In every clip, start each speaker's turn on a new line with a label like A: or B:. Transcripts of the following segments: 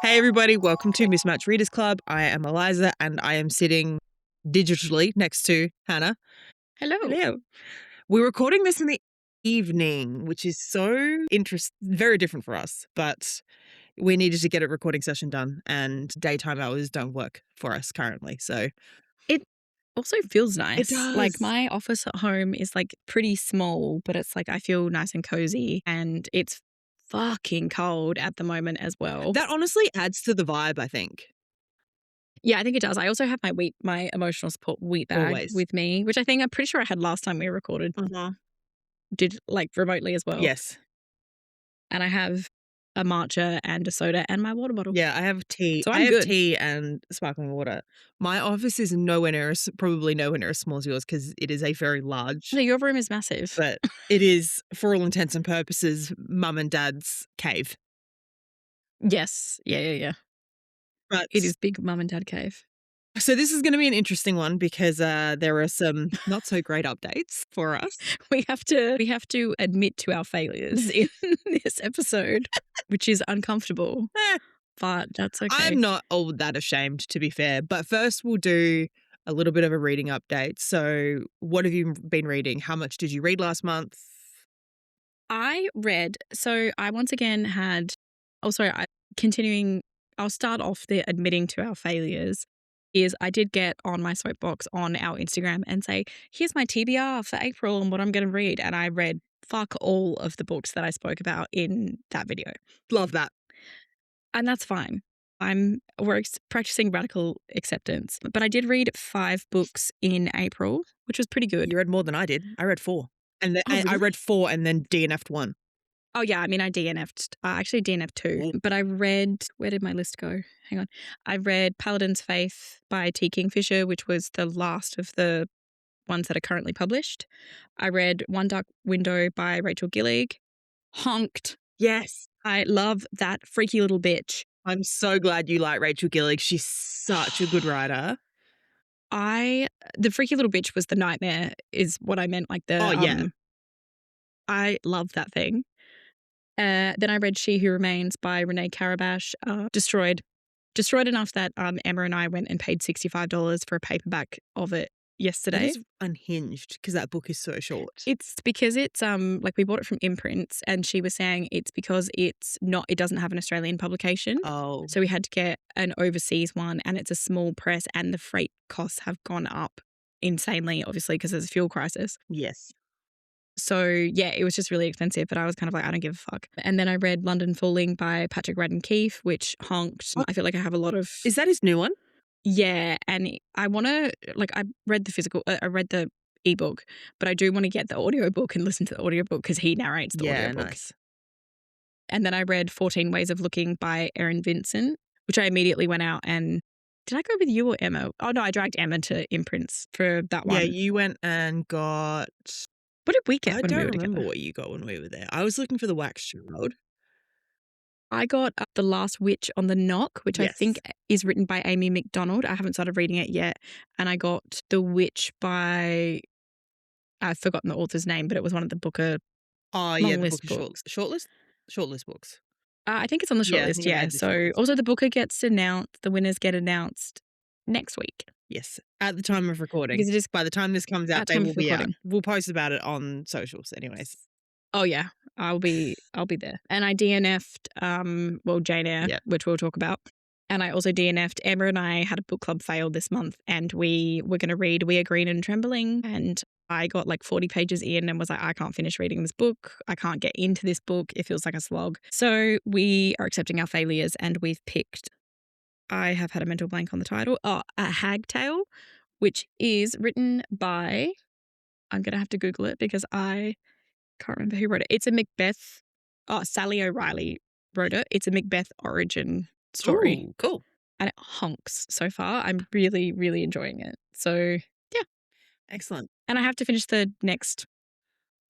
A: Hey everybody, welcome to Mismatch Readers Club. I am Eliza and I am sitting digitally next to Hannah.
B: Hello.
A: Hello. We're recording this in the evening, which is very different for us, but we needed to get a recording session done and daytime hours don't work for us currently. So
B: It also feels nice.
A: It does.
B: Like my office at home is like pretty small, but it's like I feel nice and cozy, and it's fucking cold at the moment as well.
A: that honestly adds to the vibe, I think.
B: Yeah, I think it does. I also have my emotional support wheat bag
A: Always.
B: with me, which I'm pretty sure I had last time we recorded. Did like remotely as well.
A: Yes.
B: And I have a matcha and a soda and my water bottle.
A: Yeah, I have tea.
B: So
A: I
B: I'm
A: have
B: good.
A: tea and sparkling water. My office is probably nowhere near as small as yours because it is a very large,
B: No, your room is massive.
A: but it is, for all intents and purposes, mum and dad's cave.
B: Yes. Yeah.
A: But
B: It is big mum and dad cave.
A: so this is going to be an interesting one because there are some not so great updates for us.
B: We have to admit to our failures in this episode, which is uncomfortable, but that's okay.
A: I'm not all that ashamed, to be fair. But first, we'll do a little bit of a reading update. So, what have you been reading? How much did you read last month?
B: I read. So I once again had. Oh, sorry. Continuing. I'll start off the admitting to our failures. Is I did get on my soapbox on our Instagram and say, here's my TBR for April and what I'm going to read. And I read fuck all of the books that I spoke about in that video.
A: Love that.
B: And that's fine. We're practicing radical acceptance. But I did read 5 books in April, which was pretty good.
A: You read more than I did. I read 4. And I
B: really?
A: read 4 and then DNF'd 1.
B: Oh, yeah. I mean, I DNF'd. Actually, DNF'd 2. But I read... Where did my list go? Hang on. I read Paladin's Faith by T. Kingfisher, which was the last of the ones that are currently published. I read One Dark Window by Rachel Gillig. Honked.
A: Yes.
B: I love that freaky little bitch.
A: I'm so glad you like Rachel Gillig. She's such a good writer.
B: The freaky little bitch was the nightmare, is what I meant. Like the.
A: Oh, yeah.
B: I love that thing. Then I read She Who Remains by Renee Carabash. Destroyed enough that Emma and I went and paid $65 for a paperback of it yesterday.
A: It is unhinged because that book is so short.
B: It's because it's like we bought it from Imprints, and she was saying it's because it doesn't have an Australian publication.
A: Oh.
B: So we had to get an overseas one, and it's a small press, and the freight costs have gone up insanely, obviously, because there's a fuel crisis.
A: Yes.
B: So, yeah, it was just really expensive, but I was kind of like, I don't give a fuck. And then I read London Falling by Patrick Radden Keefe, which honked. I feel like I have a lot of...
A: Is that his new one?
B: Yeah, and I want to... Like, I read the ebook, but I do want to get the audiobook and listen to the audiobook because he narrates the audiobook.
A: Nice.
B: And then I read 14 Ways of Looking by Erin Vincent, which I immediately went out and... Did I go with you or Emma? Oh, no, I dragged Emma to Imprints for that one.
A: Yeah, you went and got...
B: What did we get
A: I
B: when we
A: don't
B: were
A: remember
B: together?
A: what you got when we were there. I was looking for The Wax Child.
B: I got The Last Witch on the Knock, which I think is written by Amy McDonald. I haven't started reading it yet. And I got The Witch by... I've forgotten the author's name, but it was one of the Booker
A: the
B: list
A: Booker
B: books.
A: Shortlist books.
B: I think it's on the shortlist, yeah. So also the Booker gets announced, the winners get announced next week.
A: Yes, at the time of recording.
B: Because it is
A: by the time this comes out, they will be out.
B: recording.
A: We'll post about it on socials anyways.
B: Oh, yeah. I'll be there. And I DNF'd, Jane Eyre, which we'll talk about. And I also DNF'd. Emma and I had a book club fail this month, and we were going to read We Are Green and Trembling. And I got like 40 pages in and was like, I can't finish reading this book. I can't get into this book. It feels like a slog. So we are accepting our failures, and we've picked... I have had a mental blank on the title. A Hagtale, which is written by... I'm going to have to Google it because I can't remember who wrote it. It's a Macbeth... Sally O'Reilly wrote it. It's a Macbeth origin story.
A: Ooh, cool.
B: And it honks so far. I'm really, really enjoying it. So, yeah.
A: Excellent.
B: And I have to finish the next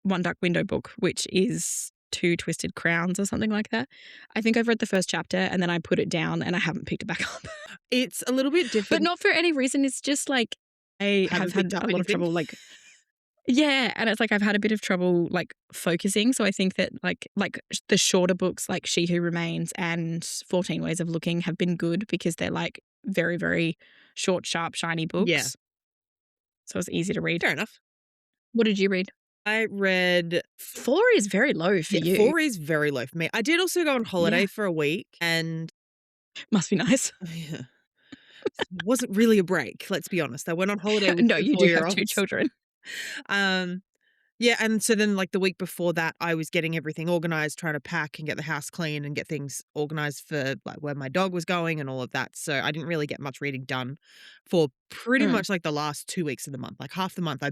B: One Dark Window book, which is Two Twisted Crowns or something like that. I think I've read the first chapter and then I put it down and I haven't picked it back up.
A: It's a little bit different.
B: But not for any reason. It's just like I have
A: Haven't picked
B: had
A: up
B: a lot of
A: anything.
B: trouble, like yeah, and it's like I've had a bit of trouble, like, focusing, so I think that, the shorter books, like She Who Remains and 14 Ways of Looking have been good because they're, like, very, very short, sharp, shiny
A: Yeah,
B: books, so it's easy to read.
A: fair enough.
B: What did you read?
A: I read
B: 4 is very low for
A: yeah,
B: you.
A: 4 is very low for me. I did also go on holiday
B: Yeah,
A: for a week and
B: must be nice.
A: yeah, it wasn't really a break, let's be honest. I went on holiday with
B: No,
A: 2
B: you do have 2
A: four-year-olds.
B: children.
A: Um, yeah, and so then, like, the week before that, I was getting everything organized, trying to pack and get the house clean and get things organized for, like, where my dog was going and all of that, so I didn't really get much reading done for pretty
B: Mm,
A: much, like, the last 2 weeks of the month. Like, half the month, I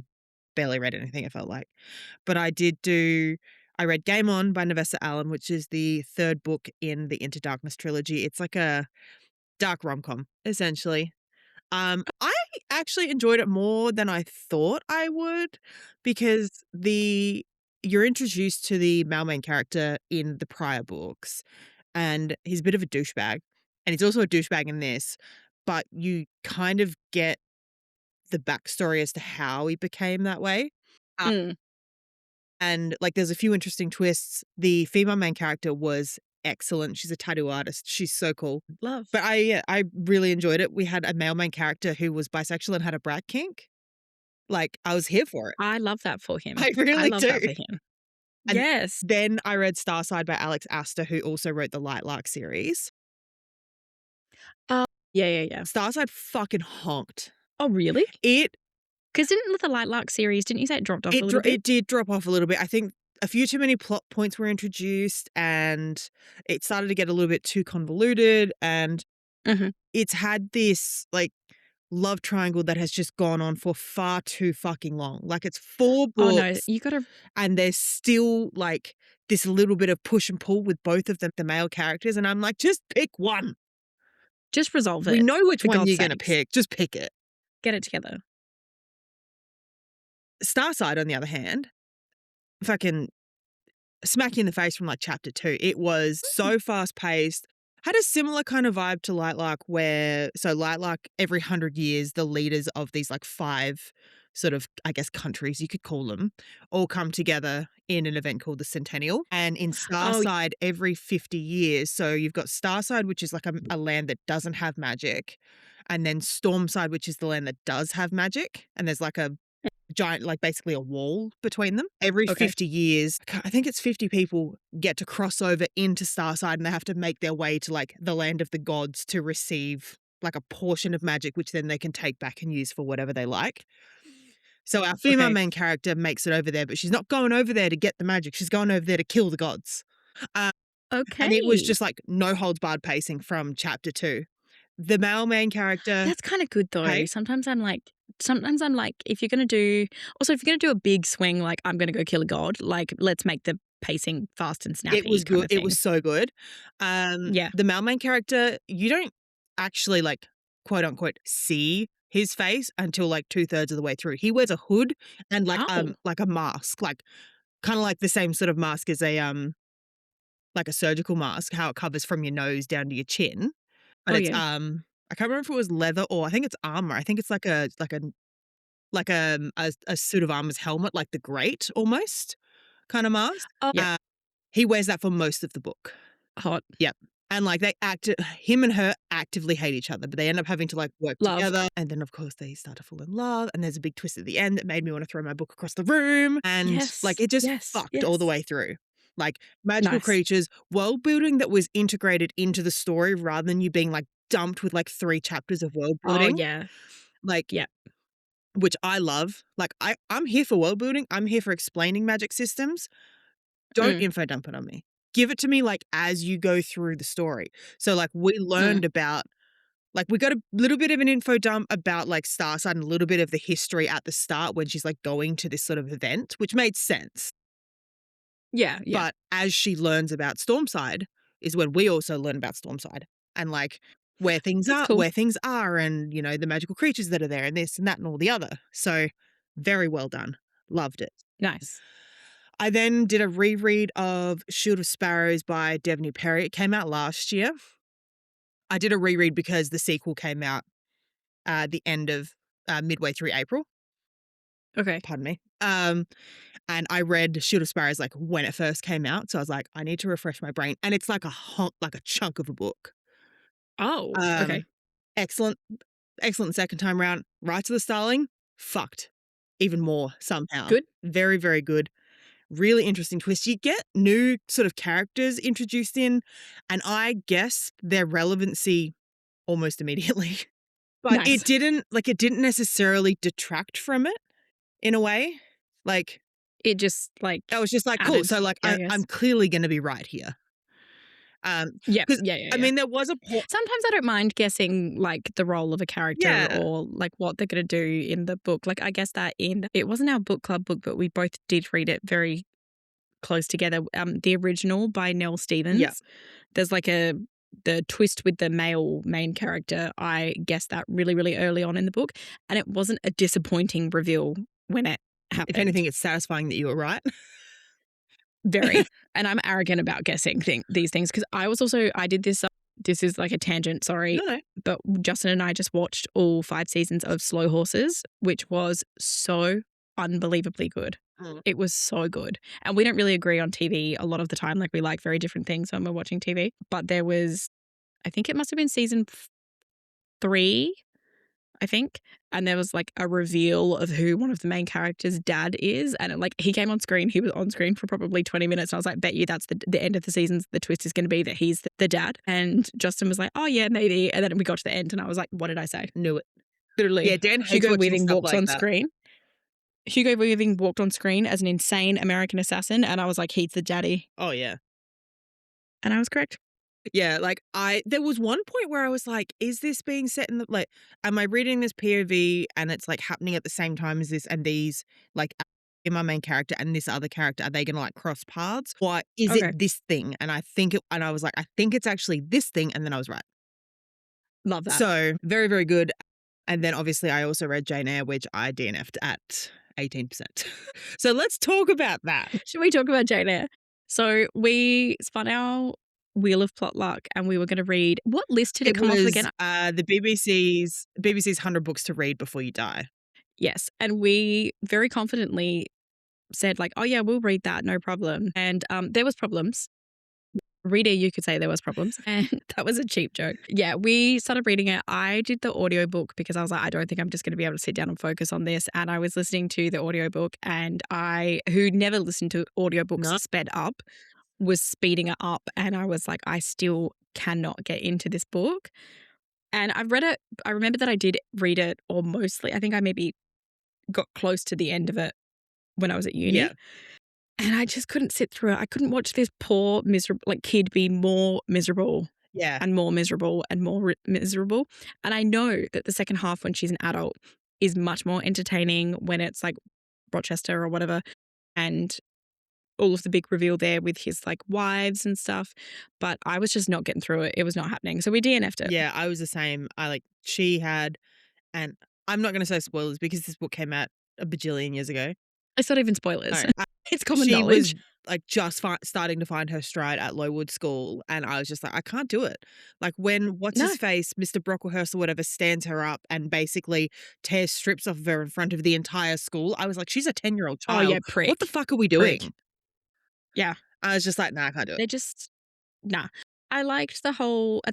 A: barely read anything, it felt like. But I read Game On by Nevessa Allen, which is the 3rd book in the Into Darkness trilogy. It's like a dark rom-com, essentially. I actually enjoyed it more than I thought I would because the you're introduced to the male main character in the prior books, and he's a bit of a douchebag, and he's also a douchebag in this, but you kind of get the backstory as to how he became that way.
B: mm,
A: And, like, there's a few interesting twists. The female main character was excellent. She's a tattoo artist. She's so cool.
B: love.
A: But I really enjoyed it. We had a male main character who was bisexual and had a brat kink. Like, I was here for it.
B: I love that for him.
A: I
B: I
A: really
B: love
A: do.
B: that for him.
A: And
B: Yes.
A: then I read Starside by Alex Aster, who also wrote the Lightlark series.
B: Oh, yeah, yeah, yeah.
A: Starside fucking honked.
B: Oh, really?
A: It
B: 'Cause didn't with the Lightlark series, didn't you say it dropped off a little bit?
A: it did drop off a little bit. I think a few too many plot points were introduced, and it started to get a little bit too convoluted, and
B: Mhm.
A: it's had this, like, love triangle that has just gone on for far too fucking long. Like, it's 4
B: Oh, no,
A: books,
B: you gotta
A: and there's still, like, this little bit of push and pull with both of them, the male characters, and I'm like, "Just pick one.
B: just resolve
A: We
B: it,
A: know which
B: for
A: one
B: God's
A: you're gonna
B: sakes.
A: pick, just pick it."
B: Get it together.
A: Starside, on the other hand, fucking smack you in the face from, like, chapter 2. It was so fast-paced, had a similar kind of vibe to Lightlark where so Lightlark, every 100 years, the leaders of these, like, 5 sort of, I guess, countries, you could call them, all come together in an event called the Centennial, and in
B: Oh,
A: Starside, every 50 years, so you've got Starside, which is, like, a land that doesn't have magic, and then Stormside, which is the land that does have magic, and there's, like, a giant, like, basically a wall between them. Every
B: okay.
A: 50 years, I think it's 50 people get to cross over into Starside, and they have to make their way to, like, the land of the gods to receive, like, a portion of magic, which then they can take back and use for whatever they like. So our female
B: Okay.
A: main character makes it over there, but she's not going over there to get the magic. She's going over there to kill the gods. Uh, and it was
B: Okay.
A: just, like, no holds barred pacing from chapter 2. The male main character
B: That's kinda good though.
A: hey?
B: Sometimes I'm like, if you're gonna do also, if you're gonna do a big swing, like, I'm gonna go kill a god, like, let's make the pacing fast and
A: It
B: snappy
A: was
B: kinda
A: good, it
B: thing.
A: was so good.
B: Yeah.
A: The male main character, you don't actually, like, quote, unquote, "see" his face until, like, 2/3 of the way through. He wears a hood and,
B: Oh.
A: like a mask, like, kinda like the same sort of mask as like a surgical mask, how it covers from your nose down to your chin, but
B: Oh,
A: it's,
B: yeah.
A: I can't remember if it was leather or I think it's armor. I think it's a suit of armor's helmet, like the Great almost kinda mask.
B: Oh, yeah.
A: He wears that for most of the book.
B: Hot.
A: Yep. And, like, him and her actively hate each other, but they end up having to, like, work
B: Love.
A: together, and then, of course, they start to fall in love, and there's a big twist at the end that made me wanna throw my book across the room, and, like,
B: Yes.
A: it just
B: Yes.
A: fucked all the
B: Yes.
A: way through. Like, magical
B: Nice.
A: creatures, world building that was integrated into the story rather than you being, like, dumped with, like, 3 chapters of world
B: Oh,
A: building,
B: yeah.
A: like,
B: Yeah.
A: which I love. Like, I'm here for world building, I'm here for explaining magic systems. Don't
B: Mm.
A: info dump it on me. Give it to me, like, as you go through the story. So, like, we
B: Mm.
A: learned about like, we got a little bit of an info dump about, like, Starside and a little bit of the history at the start when she's, like, going to this sort of event, which made sense.
B: Yeah, yeah.
A: But as she learns about Stormside is when we also learn about Stormside and, like,
B: That's cool.
A: where things are and, you know, the magical creatures that are there and this and that and all the other. So, very well done. Loved it.
B: Nice.
A: I then did a reread of Shield of Sparrows by Devney Perry. It came out last year. I did a reread because the sequel came out the end of midway through April.
B: Okay.
A: Pardon me. And I read Shield of Sparrows like when it first came out, so I was like, I need to refresh my brain, and it's like like a chunk of a book.
B: Oh, okay.
A: Um, excellent, excellent second time round. Right to the Starling, fucked even more somehow.
B: Good.
A: Very, very good. Really interesting twist. You get new sort of characters introduced in, and I guess their relevancy almost immediately. But
B: Nice.
A: it didn't necessarily detract from it in a way. Like,
B: It just, like,
A: I was just like, cool.
B: added,
A: So like
B: I
A: I'm
B: guess.
A: clearly gonna be right here.
B: Yeah,
A: Because
B: yeah, yeah,
A: I
B: yeah.
A: mean there was a point.
B: Sometimes I don't mind guessing, like, the role of a character
A: Yeah.
B: or, like, what they're gonna do in the book. Like, I guess that in it wasn't our book club book, but we both did read it very close together. The original by Nell
A: Yeah.
B: Stevens. There's, like, the twist with the male main character, I guessed that really, really early on in the book, and it wasn't a disappointing reveal when it
A: If
B: happened.
A: anything, it's satisfying that you were right.
B: Very. And I'm arrogant about guessing these things because I did this. This is like a tangent, sorry.
A: No, no.
B: But Justin and I just watched all 5 seasons of Slow Horses, which was so unbelievably good.
A: Mm.
B: It was so good. And we don't really agree on TV a lot of the time. Like, we like very different things when we're watching TV. But there was, I think it must have been season 3, I think. And there was like a reveal of who one of the main characters' dad is. And he came on screen. He was on screen for probably 20 minutes. And I was like, bet you that's the end of the season. The twist is going to be that he's the dad. And Justin was like, oh, yeah, maybe. And then we got to the end and I was like, what did I say?
A: Knew it.
B: Literally.
A: Yeah, Dan hates
B: Hugo
A: watching
B: Weaving
A: stuff
B: walked
A: like
B: on
A: that.
B: screen. Hugo Weaving walked on screen as an insane American assassin. And I was like, he's the daddy.
A: Oh yeah.
B: And I was correct.
A: Yeah, like there was one point where I was like, is this being set in the like am I reading this POV and it's like happening at the same time as this and these like in my main character and this other character, are they gonna like cross paths? Or is
B: Okay.
A: it this thing? And I was like, I think it's actually this thing, and then I was right.
B: Love that.
A: So very, very good. And then obviously I also read Jane Eyre, which I DNF'd at 18%. So let's talk about that.
B: Should we talk about Jane Eyre? So we spun our Wheel of Plot Luck and we were going to read. What list did it come off
A: was
B: again?
A: the BBC's 100 books to read before you die.
B: Yes. And we very confidently said, like, oh, yeah, we'll read that. No problem. And there was problems. Reader, you could say there was problems. And that was a cheap joke. Yeah, we started reading it. I did the audiobook because I was like, I don't think I'm just going to be able to sit down and focus on this. And I was listening to the audiobook and who never listened to audiobooks
A: No.
B: sped up, was speeding it up. And I was like, I still cannot get into this book. And I've read it. I remember that I did read it, or mostly. I think I maybe got close to the end of it when I was at uni.
A: Yeah.
B: And I just couldn't sit through it. I couldn't watch this poor, miserable kid be more miserable.
A: Yeah.
B: And more miserable and more miserable. And I know that the second half, when she's an adult, is much more entertaining when it's like Rochester or whatever. And all of the big reveal there with his like wives and stuff. But I was just not getting through it. It was not happening. So we DNF'd it.
A: Yeah, I was the same. She had, and I'm not going to say spoilers because this book came out a bajillion years ago.
B: It's not even spoilers.
A: No,
B: It's common
A: she
B: knowledge.
A: was like just starting to find her stride at Lowood School, and I was just like, I can't do it. Like when what's
B: No.
A: his face, Mr. Brocklehurst or whatever, stands her up and basically tears strips off of her in front of the entire school. I was like, she's a 10-year-old
B: Oh,
A: child.
B: yeah, prick.
A: What the fuck are we doing?
B: Prick. Yeah.
A: I was just like, nah, I can't do it.
B: They're just, nah. I liked at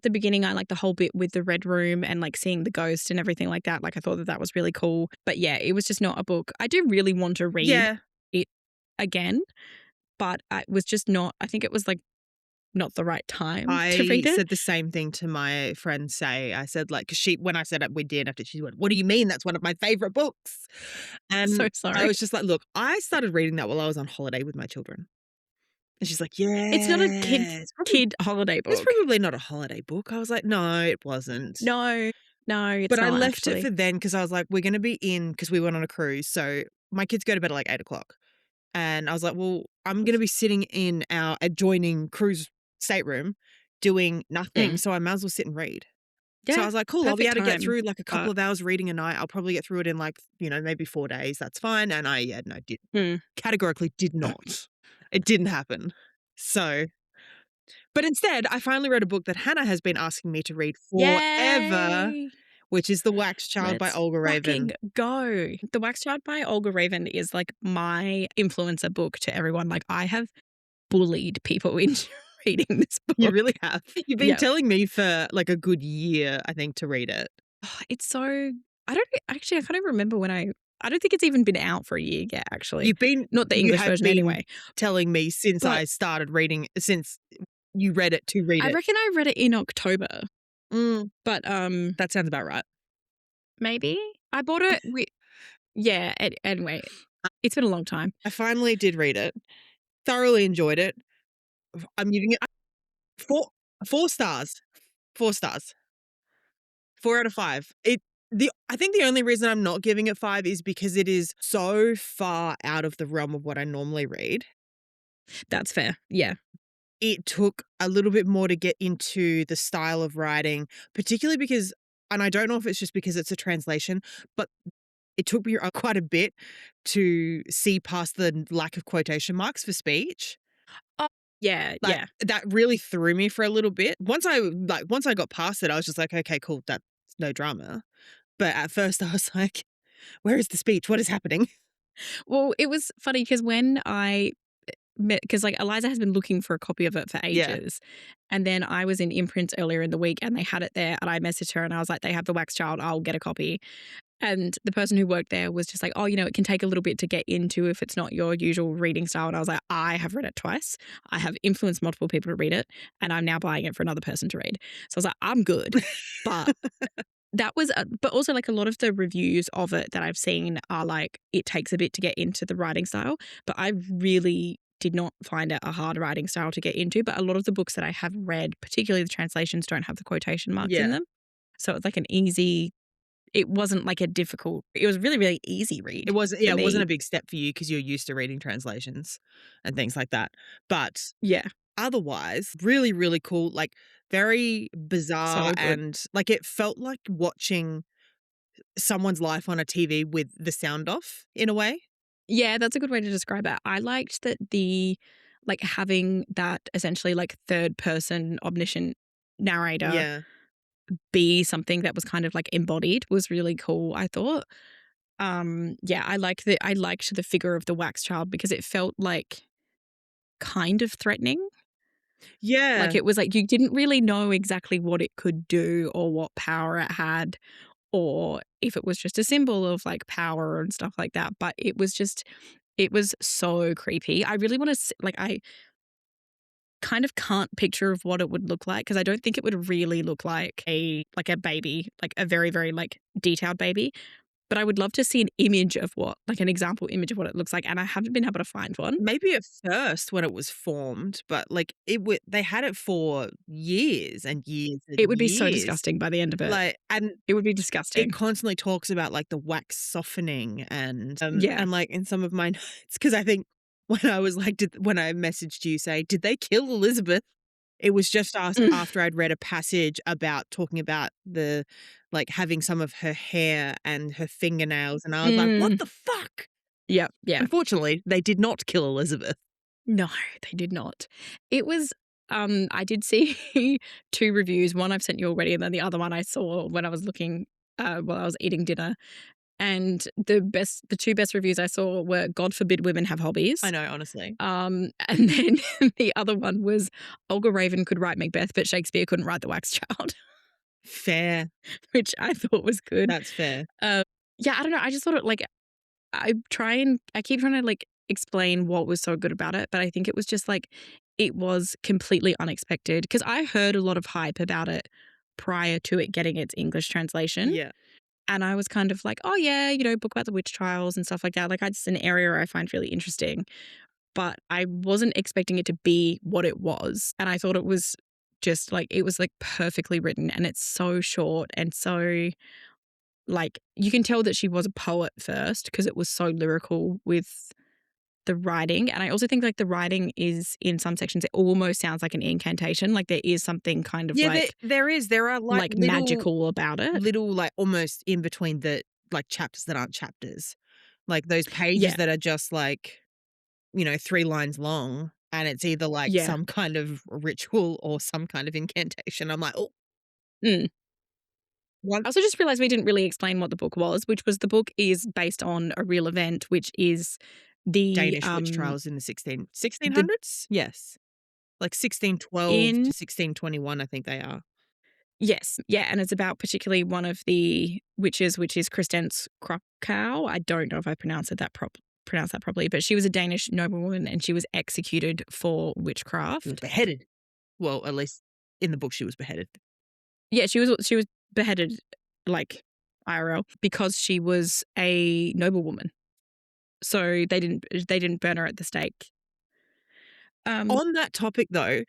B: the beginning, I liked the whole bit with the red room and like seeing the ghost and everything like that. Like I thought that was really cool. But yeah, it was just not a book. I do really want to read it again, but I was just not, I think it was like not the right time to read
A: I
B: it.
A: said the same thing to my friend Say. I said, like, 'cause when I said it, we did after she went, what do you mean? That's one of my favorite books. And
B: So
A: I
B: sorry.
A: was just like, look, I started reading that while I was on holiday with my children. And she's like, yeah.
B: It's not a kid holiday book.
A: It's probably not a holiday book. I was like, no, it wasn't.
B: No, it's
A: But I
B: not,
A: left
B: actually.
A: it for then because I was like, we're going to be in, because we went on a cruise. So my kids go to bed at like 8 o'clock. And I was like, well, I'm going to be sitting in our adjoining cruise stateroom doing nothing. So I might as well sit and read.
B: Yeah,
A: So I was like, cool, I'll be able to get
B: time,
A: through like a couple
B: but
A: of hours reading a night. I'll probably get through it in like, maybe 4 days. That's fine. And categorically did not. It didn't happen. So, but instead, I finally read a book that Hannah has been asking me to read forever,
B: Yay!
A: which is The Wax Child by
B: Let's
A: Olga
B: fucking
A: Raven.
B: go. The Wax Child by Olga Raven is like my influencer book to everyone. Like I have bullied people into reading this
A: You
B: book.
A: really have. You've been
B: Yeah.
A: telling me for like a good year, I think, to read it.
B: It's so I don't actually I can't even remember when I don't think it's even been out for a year yet, actually. Not the
A: You
B: English
A: have
B: version
A: been
B: anyway.
A: telling me since
B: But
A: I started reading, since you read it to read
B: I
A: it.
B: reckon I read it in October.
A: Mm,
B: But
A: that sounds about right.
B: maybe I bought it yeah, anyway, it's been a long time.
A: I finally did read it, thoroughly enjoyed it. I'm giving it 4 4 stars. 4 stars. 4 out of 5. I think the only reason I'm not giving it 5 is because it is so far out of the realm of what I normally read.
B: That's fair. Yeah.
A: It took a little bit more to get into the style of writing, particularly because, and I don't know if it's just because it's a translation, but it took me quite a bit to see past the lack of quotation marks for speech.
B: Oh, yeah,
A: Like,
B: yeah.
A: that really threw me for a little bit. Once I got past it, I was just like, "Okay, cool, that's no drama." But at first I was like, "Where is the speech? What is happening?"
B: Well, it was funny because when I met, because like Eliza has been looking for a copy of it for
A: Yeah.
B: ages. And then I was in imprints earlier in the week and they had it there. And I messaged her and I was like, they have The Wax Child, I'll get a copy. And the person who worked there was just like, oh, it can take a little bit to get into if it's not your usual reading style. And I was like, I have read it twice. I have influenced multiple people to read it. And I'm now buying it for another person to read. So I was like, I'm good. But that was, but also like a lot of the reviews of it that I've seen are like, it takes a bit to get into the writing style. But I really did not find it a hard writing style to get into. But a lot of the books that I have read, particularly the translations, don't have the quotation marks in
A: Yeah.
B: them. So it's like an easy, it wasn't like a difficult, it was a really, really easy read for
A: It wasn't
B: me.
A: a big step for you because 'cause you're used to reading translations and things like that. But
B: Yeah,
A: otherwise, really, really cool, like, very bizarre,
B: so good.
A: and, like, it felt like watching someone's life on a TV with the sound off in a way.
B: Yeah, that's a good way to describe it. I liked that like having that essentially like third person omniscient narrator
A: Yeah.
B: be something that was kind of like embodied was really cool, I thought. Yeah, I liked the figure of the wax child because it felt like kind of threatening. Like
A: Yeah.
B: it was like you didn't really know exactly what it could do or what power it had or if it was just a symbol of like power and stuff like that, but it was so creepy. I really want to like I kind of can't picture of what it would look like because I don't think it would really look like a baby, like a very very like detailed baby. But I would love to see an image of what, like an example image of what it looks like, and I haven't been able to find one.
A: Maybe at first when it was formed, but, like, they had it for years and years and
B: It would be so
A: years.
B: disgusting by the end of it.
A: Like, and
B: It would be
A: it
B: disgusting.
A: constantly talks about, like, the wax softening
B: Yeah.
A: and, like, in some of my notes, because I think when I was like, when I messaged you saying, "Did they kill Elizabeth?" It was just after I'd read a passage about talking about like, having some of her hair and her fingernails, and I was like, "What
B: Mm.
A: the fuck?"
B: Yep, yeah.
A: Unfortunately, they did not kill Elizabeth.
B: No, they did not. It was I did see 2 reviews. One I've sent you already, and then the other one I saw when I was looking, while I was eating dinner. And the 2 best reviews I saw were "God forbid women have
A: I
B: hobbies."
A: know, honestly.
B: And then the other one was "Olga Raven could write Macbeth, but Shakespeare couldn't write The Wax Child,"
A: Fair.
B: which I thought was good.
A: That's fair.
B: Uh, yeah, I don't know. I just thought it like I keep trying to like explain what was so good about it, but I think it was just like it was completely unexpected because I heard a lot of hype about it prior to it getting its English translation.
A: Yeah.
B: And I was kind of like, oh, yeah, book about the witch trials and stuff like that. Like, it's an area I find really interesting. But I wasn't expecting it to be what it was. And I thought it was just like, it was like perfectly written and it's so short and so like, you can tell that she was a poet first because it was so lyrical with the writing. And I also think like the writing is in some sections, it almost sounds like an incantation. Like, there is something kind of
A: Yeah, there is. There are, like,
B: magical about it.
A: like, almost in between the, like, chapters that aren't chapters. Like, those pages
B: Yeah.
A: that are just, like, 3 lines long, and it's either, like,
B: Yeah.
A: some kind of ritual or some kind of incantation. I'm like, "Oh."
B: Mm.
A: One
B: I also just realized we didn't really explain what the book was, which was the book is based on a real event, which is the
A: Danish witch trials in the sixteen
B: the
A: hundreds. Yes. Like 1612 to
B: in
A: 1621, I think they are.
B: yes, yeah, and it's about particularly one of the witches, which is Christens Krokow. I don't know if I pronounced that properly, but she was a Danish noblewoman and she was executed for
A: She was
B: witchcraft.
A: beheaded. Well, at least in the book she was beheaded.
B: Yeah, she was beheaded like IRL because she was a noblewoman. So they didn't burn her at the stake.
A: On that topic though,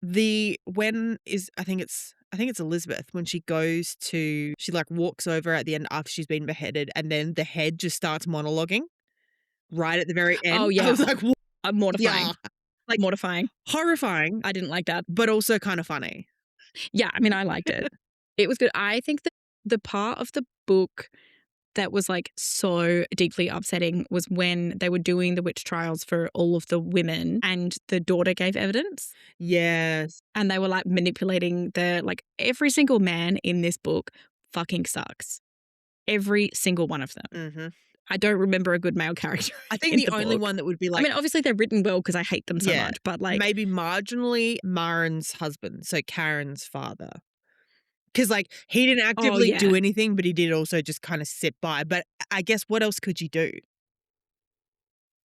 A: the when is I think it's Elizabeth when she goes to she like walks over at the end after she's been beheaded and then the head just starts monologuing right at the very
B: Oh
A: end. I
B: yeah,
A: was like, "What?" Yeah.
B: mortifying,
A: Like
B: mortifying.
A: horrifying,
B: I didn't like that.
A: but also kind of funny.
B: Yeah, I mean, I liked it. It was good. I think that the part of the book that was like so deeply upsetting was when they were doing the witch trials for all of the women and the daughter gave evidence
A: Yes.
B: and they were like manipulating like every single man in this book fucking sucks. Every single one of them.
A: Mhm.
B: I don't remember a good male character
A: I think
B: in
A: the
B: the
A: only
B: book.
A: one that would be
B: I
A: like
B: mean, obviously they're written well because I hate them so
A: yeah,
B: much, but like,
A: maybe marginally Maren's husband, so Karen's father. Because like, he didn't
B: oh
A: actively
B: yeah,
A: do anything, but he did also just kinda sit by, but I guess what else could you do?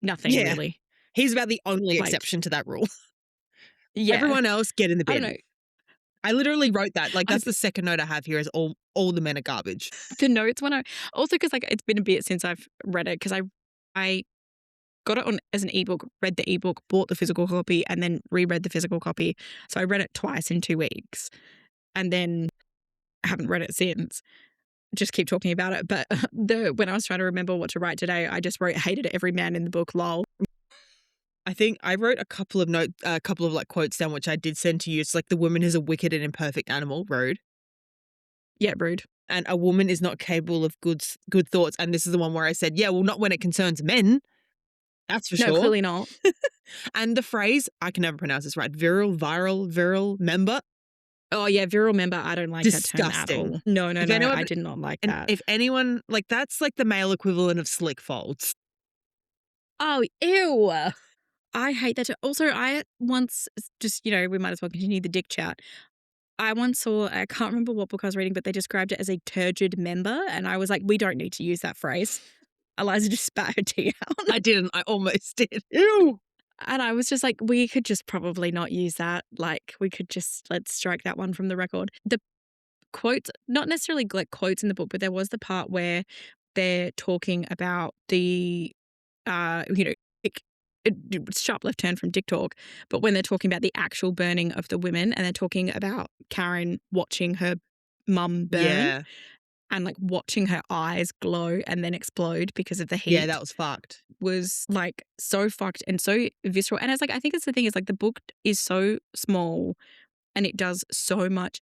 B: nothing
A: Yeah.
B: really.
A: He's about the only
B: Like,
A: exception to that rule.
B: yeah,
A: Everyone else, get in the
B: I don't
A: bin.
B: know.
A: I literally wrote that, like,
B: I
A: that's the second note I have here is all the men are garbage.
B: the notes when I also because like it's been a bit since I've read it because I got it on as an ebook, read the ebook, bought the physical copy, and then reread the physical copy. So I read it twice in 2 weeks, and then haven't read it since. Just keep talking about it. But when I was trying to remember what to write today, I just wrote hated every man in the book. Lol.
A: I think I wrote a couple of, like, quotes down, which I did send to you. It's like, "The woman is a wicked and imperfect animal," road,
B: Yeah, rude.
A: and, "A woman is not capable of good thoughts," and this is the one where I said, "Yeah, well, not when it concerns men, that's for
B: No,
A: sure."
B: clearly not.
A: And the phrase, I can never pronounce this right, virile member,
B: Oh yeah, virile member. I don't like that term at
A: disgusting.
B: all. No, no,
A: If
B: no.
A: anyone
B: I did not like
A: and
B: that.
A: if anyone like, that's like the male equivalent of slick folds.
B: Oh, ew. I hate that. Also, I once just, we might as well continue the dick chat. I once saw, I can't remember what book I was reading, but they described it as a turgid member. And I was like, we don't need to use that phrase. Eliza just spat her tea out.
A: I didn't, I almost did. Ew!
B: And I was just like, we could just probably not use that. Like, we could just, let's strike that one from the record. The quotes, not necessarily like quotes in the book, but there was the part where they're talking about the, you know, it, sharp left turn from Dick Talk, but when they're talking about the actual burning of the women and they're talking about Karen watching her mum burn
A: Yeah.
B: and like watching her eyes glow and then explode because of the
A: Yeah,
B: heat
A: that was fucked.
B: was like so fucked and so visceral. And it's like, I think that's the thing is like the book is so small and it does so much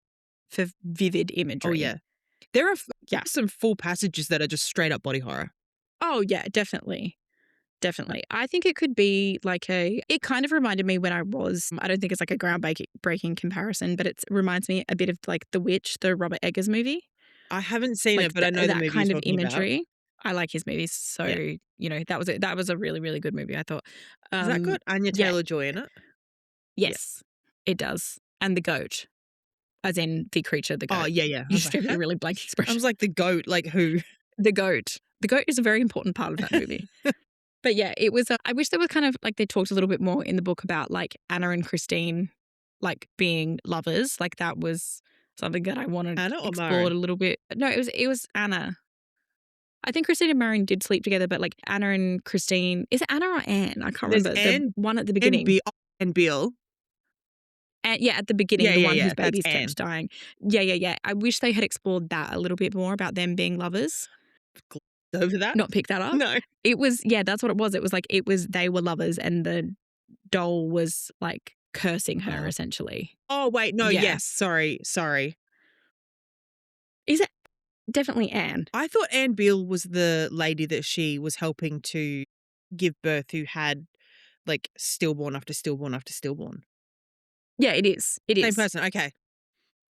B: for vivid
A: Oh,
B: imagery.
A: yeah. There are
B: Yeah.
A: some full passages that are just straight up body horror.
B: Oh, yeah, definitely. Definitely. I think it could be like it kind of reminded me when I don't think it's like a groundbreaking comparison, but it reminds me a bit of like The Witch, the Robert Eggers movie.
A: I haven't seen it,
B: Like
A: but I know the
B: that
A: movie you're
B: kind of
A: talking about.
B: imagery. I like his movies. So,
A: Yeah.
B: that was a really, really good movie, I thought.
A: Has that got Anya
B: Yeah,
A: Taylor-Joy in it? Yeah.
B: yes, it does. And the goat, as in the creature, the
A: Oh,
B: goat.
A: yeah, yeah. I
B: You
A: was
B: just
A: like,
B: gave me
A: "Huh?"
B: a really blank
A: I
B: expression.
A: was like, "The goat?" Like, who?
B: The goat. The goat is a very important part of that movie. But yeah, it was. I wish there was kind of like they talked a little bit more in the book about like Anna and Christine, like being lovers. Like that was something that I wanted
A: Anna or
B: explored a
A: Maren?
B: little bit. No, it was Anna. I think Christine and Marion did sleep together, but like Anna and Christine, is it Anna or Anne? I can't
A: There's
B: remember the
A: Anne
B: one at the
A: and
B: beginning.
A: Bill and Bill.
B: And yeah, at the beginning,
A: Yeah,
B: the
A: yeah,
B: one
A: yeah.
B: whose
A: That's
B: babies
A: Anne.
B: kept dying. Yeah, yeah, yeah. I wish they had explored that a little bit more about them being lovers.
A: Over that?
B: Not pick that up.
A: No.
B: It was yeah, that's what it was. It was like they were lovers and the doll was like cursing her
A: Oh.
B: essentially.
A: Oh, wait, no,
B: Yeah.
A: yes, sorry.
B: Is it definitely Anne?
A: I thought Anne Beale was the lady that she was helping to give birth who had, like, stillborn after stillborn after stillborn.
B: Yeah, it is. It
A: Same
B: is.
A: person, okay.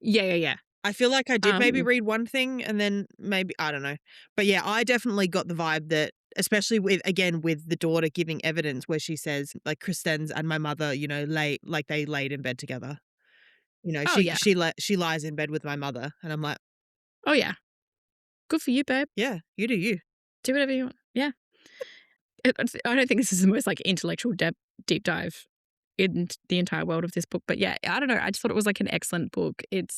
B: Yeah, yeah, yeah.
A: I feel like I did maybe
B: Um,
A: read one thing and then maybe I don't know. But yeah, I definitely got the vibe that especially with again with the daughter giving evidence where she says like Kristen's and my mother, lay like they laid in bed together.
B: oh,
A: She
B: yeah.
A: she lies in bed with my mother and I'm like,
B: Oh, yeah. Good for you, babe.
A: "Yeah, you do you."
B: Do whatever you want. Yeah. I don't think this is the most, like, intellectual deep dive in the entire world of this book, but yeah, I don't know, I just thought it was, like, an excellent book. It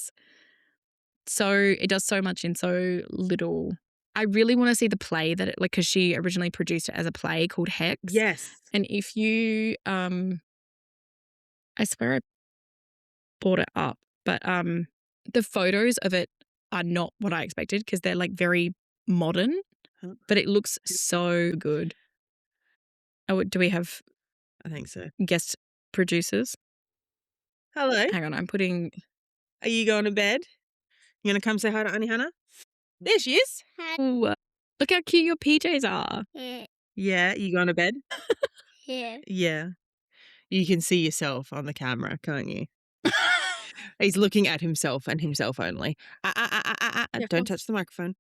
B: does so much in so little. I really wanna see the play that it like, because she originally produced it as a play called Hex,
A: Yes.
B: and if you, I swear I brought it up, but, the photos of it are not what I expected because 'cause they're, like, very modern,
A: Huh?
B: but it looks so good. Oh, do we have
A: I think so.
B: guest producers?
A: Hello.
B: Hang on, I'm putting
A: Are you going to bed? You gonna come say hi to Auntie Hannah? There she is.
B: ooh, look how cute your PJs are.
A: Yeah, you going to bed? Yeah. You can see yourself on the camera, can't you? He's looking at himself and himself only.
B: Yeah,
A: Don't touch the microphone.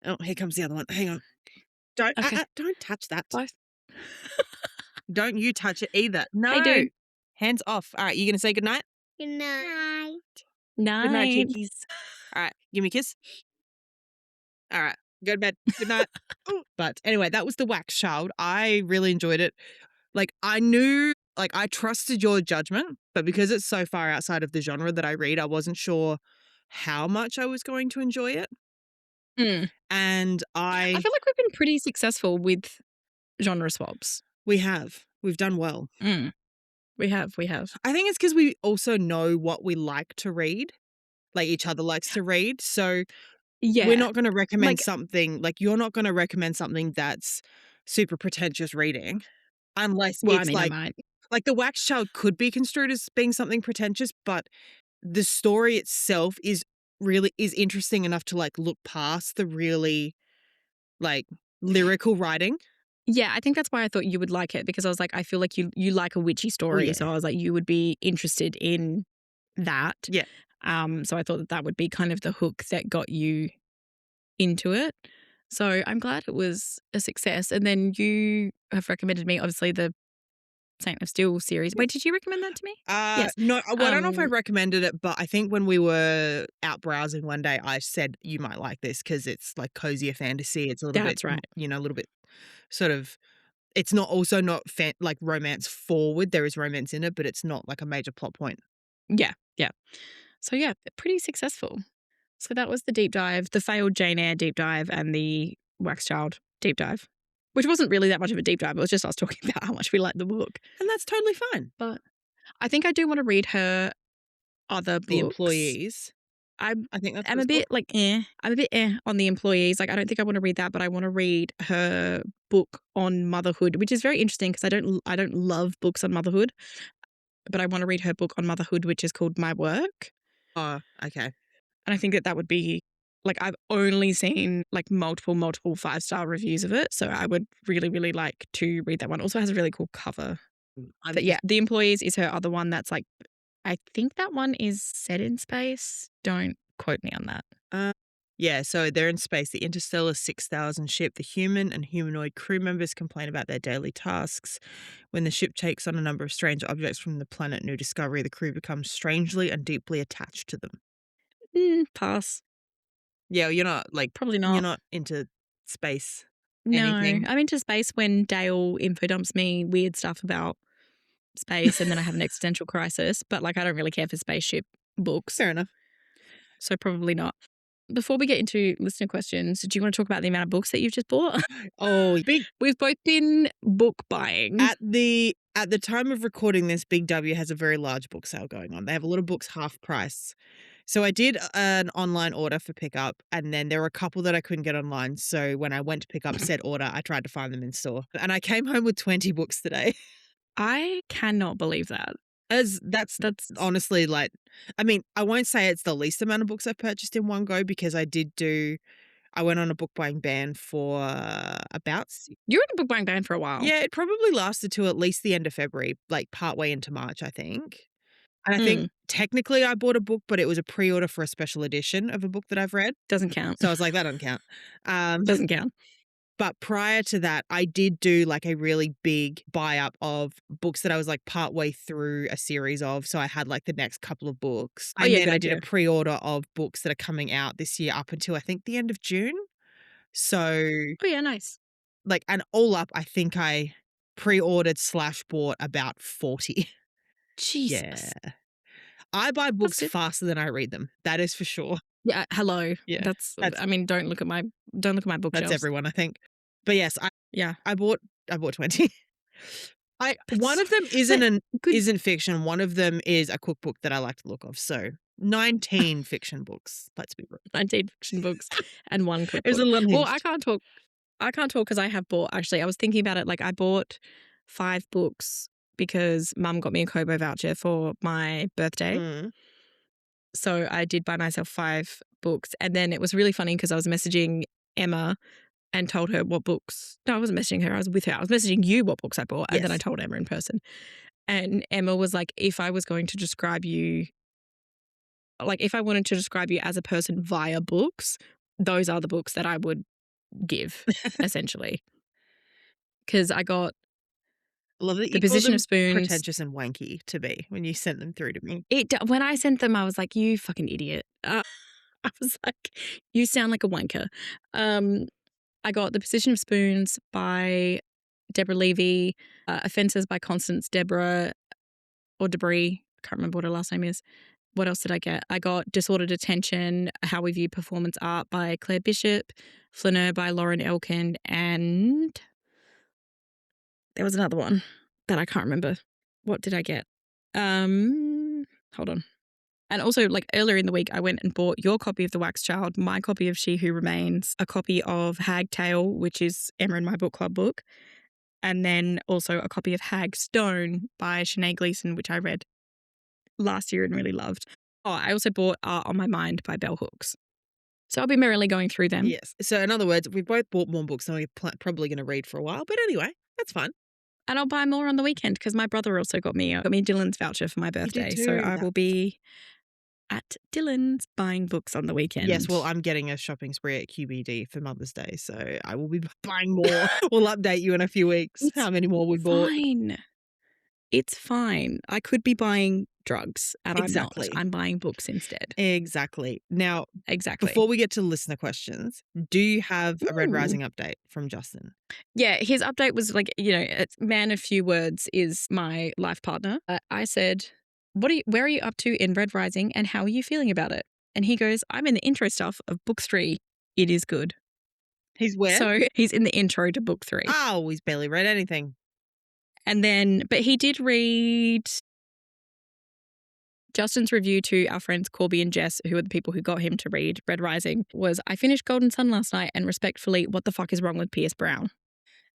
A: Oh, here comes the other one. Hang on.
B: okay,
A: Don't touch that.
B: bye.
A: Don't you touch it either.
B: Hey,
A: No.
B: dude.
A: Hands off. All right, you gonna say goodnight? Good night,
B: Night.
A: chickies. All right, give me a kiss. All right, go to bed. Good night. Ooh. But anyway, that was The Wax Child. I really enjoyed it. Like, I knew, like, I trusted your judgment, but because it's so far outside of the genre that I read, I wasn't sure how much I was going to enjoy it.
B: Mm.
A: And
B: I feel like we've been pretty successful with genre swaps.
A: we've done well.
B: Mm. We have, we have.
A: I think it's because we also know what we like to read, like each other likes to read. So we're
B: Yeah.
A: not going to recommend
B: Like,
A: something, like, you're not going to recommend something that's super pretentious reading unless
B: well, I
A: it's
B: mean, I might.
A: like The Wax Child could be construed as being something pretentious, but the story itself is interesting enough to, like, look past the really, like, lyrical writing.
B: Yeah, I think that's why I thought you would like it because I was like, I feel like you like a witchy
A: Oh,
B: story,
A: yeah.
B: so I was like, you would be interested in that.
A: Yeah.
B: So I thought that that would be kind of the hook that got you into it. So I'm glad it was a success. And then you have recommended me, obviously, the Saint of Steel series. Wait, did you recommend that to me? Yes.
A: No, well, I don't know if I
B: Um,
A: recommended it, but I think when we were out browsing one day, I said you might like this because it's, like, cozier fantasy. It's a little bit,
B: that's right.
A: a little bit sort of it's not also not like, romance forward. There is romance in it, but it's not, like, a major plot point.
B: Yeah, yeah. So yeah, pretty successful. So that was the deep dive, the failed Jane Eyre deep dive, and the Wax Child deep dive, which wasn't really that much of a deep dive. It was just us talking about how much we liked the book.
A: And that's totally fine.
B: But I think I do want to read her other
A: The
B: books.
A: Employees.
B: I'm
A: I think that's
B: I'm
A: what
B: a
A: it's called.
B: bit like I'm a bit on the employees. Like I don't think I want to read that, but I want to read her book on motherhood, which is very interesting because I don't love books on motherhood, but I want to read her book on motherhood, which is called My Work.
A: Oh, okay.
B: And I think that that would be like I've only seen like multiple 5-star reviews of it, so I would really really like to read that one. Also has a really cool cover.
A: I'm
B: But yeah, The Employees is her other one that's like I think that one is set in space. Don't quote me on that.
A: uh, yeah, so they're in space. The interstellar 6000 ship, the human and humanoid crew members complain about their daily tasks. When the ship takes on a number of strange objects from the planet New Discovery, the crew becomes strangely and deeply attached to them.
B: Pass.
A: Yeah, you're not like
B: Probably
A: you're
B: not.
A: not into space
B: No,
A: anything.
B: I'm into space when Dale info dumps me weird stuff about space and then I have an existential crisis, but like I don't really care for spaceship books,
A: Fair enough.
B: so probably not. Before we get into listener questions, do you want to talk about the amount of books that you've just bought?
A: Oh, big
B: We've both been book buying.
A: at the time of recording this, Big W has a very large book sale going on. They have a lot of books half price. So I did an online order for pickup, and then there were a couple that I couldn't get online. So when I went to pick up said order, I tried to find them in store, and I came home with 20 books today.
B: I cannot believe that.
A: As that's
B: That's
A: honestly like, I mean, I won't say it's the least amount of books I've purchased in one go because I went on a book buying ban for about
B: you're in a book buying ban for a while.
A: yeah, it probably lasted to at least the end of February, like partway into March, I think. And I think technically I bought a book, but it was a pre-order for a special edition of a book that I've read.
B: Doesn't count.
A: So I was like, that doesn't count.
B: Doesn't count.
A: But prior to that, I did do like a really big buy up of books that I was like partway through a series of. So I had like the next couple of books.
B: Oh,
A: And
B: yeah,
A: then
B: good
A: I did a
B: idea.
A: pre-order of books that are coming out this year up until I think the end of June. So
B: Oh, yeah, nice.
A: like, and all up, I think I pre-ordered / bought about 40.
B: Jesus.
A: Yeah. I buy
B: That's
A: books
B: good.
A: faster than I read them. That is for sure.
B: Yeah, hello.
A: Yeah.
B: That's
A: That's
B: I mean, don't look at my
A: that's
B: bookshelves.
A: everyone, I think. But yes,
B: Yeah.
A: I bought 20. One
B: That's
A: of them
B: but good
A: isn't fiction. One of them is a cookbook that I like the look of. So 19 fiction books. Let's be real.
B: 19 fiction books and 1
A: It was
B: cookbook.
A: a little
B: Well,
A: unhinged.
B: I can't talk because I have bought actually, I was thinking about it, like I bought 5 books because Mum got me a Kobo voucher for my birthday.
A: Mm.
B: So I did buy myself 5 books, and then it was really funny because I was messaging Emma and told her what books. No, I wasn't messaging her, I was with her. I was messaging you what books I bought, and then I
A: Yes.
B: told Emma in person. And Emma was like, if I was going to describe you, like if I wanted to describe you as a person via books, those are the books that I would give, essentially. Because I got
A: I love that
B: The
A: you call
B: Position of
A: them
B: Spoons.
A: pretentious and wanky to me when you sent them through to me.
B: When I sent them, I was like, you fucking idiot. I was like, you sound like a wanker. I got The Position of Spoons by Deborah Levy, Offences by Constance Deborah or Debris. I can't remember what her last name is. What else did I get? I got Disordered Attention, How We View Performance Art by Claire Bishop, Flaneur by Lauren Elkin, and there was another one that I can't remember. What did I get? Hold on. And also, like earlier in the week, I went and bought your copy of The Wax Child, my copy of She Who Remains, a copy of Hag Tale, which is Emma and my book club book, and then also a copy of Hag Stone by Sinead Gleason, which I read last year and really loved. Oh, I also bought Art on My Mind by Bell Hooks. So I'll be merrily going through them.
A: Yes. So in other words, we both bought more books than we're probably going to read for a while. But anyway, that's fun.
B: And I'll buy more on the weekend because my brother also got me Dylan's voucher for my birthday.
A: too.
B: So I will be at Dylan's buying books on the weekend.
A: Yes, well, I'm getting a shopping spree at QBD for Mother's Day, so I will be buying more. We'll update you in a few weeks how many more we bought.
B: Fine. It's fine. I could be buying drugs, and
A: Exactly.
B: I'm not. I'm buying books instead.
A: Exactly. Now,
B: Exactly.
A: before we get to listener questions, do you have a Red
B: Ooh.
A: Rising update from Justin?
B: Yeah, his update was like, it's man of few words is my life partner. I said, where are you up to in Red Rising and how are you feeling about it? And he goes, I'm in the intro stuff of book 3. It is good.
A: He's where?
B: So he's in the intro to book 3.
A: Oh, he's barely read anything.
B: And then, but he did read Justin's review to our friends Corby and Jess, who are the people who got him to read Red Rising, was I finished Golden Sun last night and respectfully, what the fuck is wrong with Pierce Brown?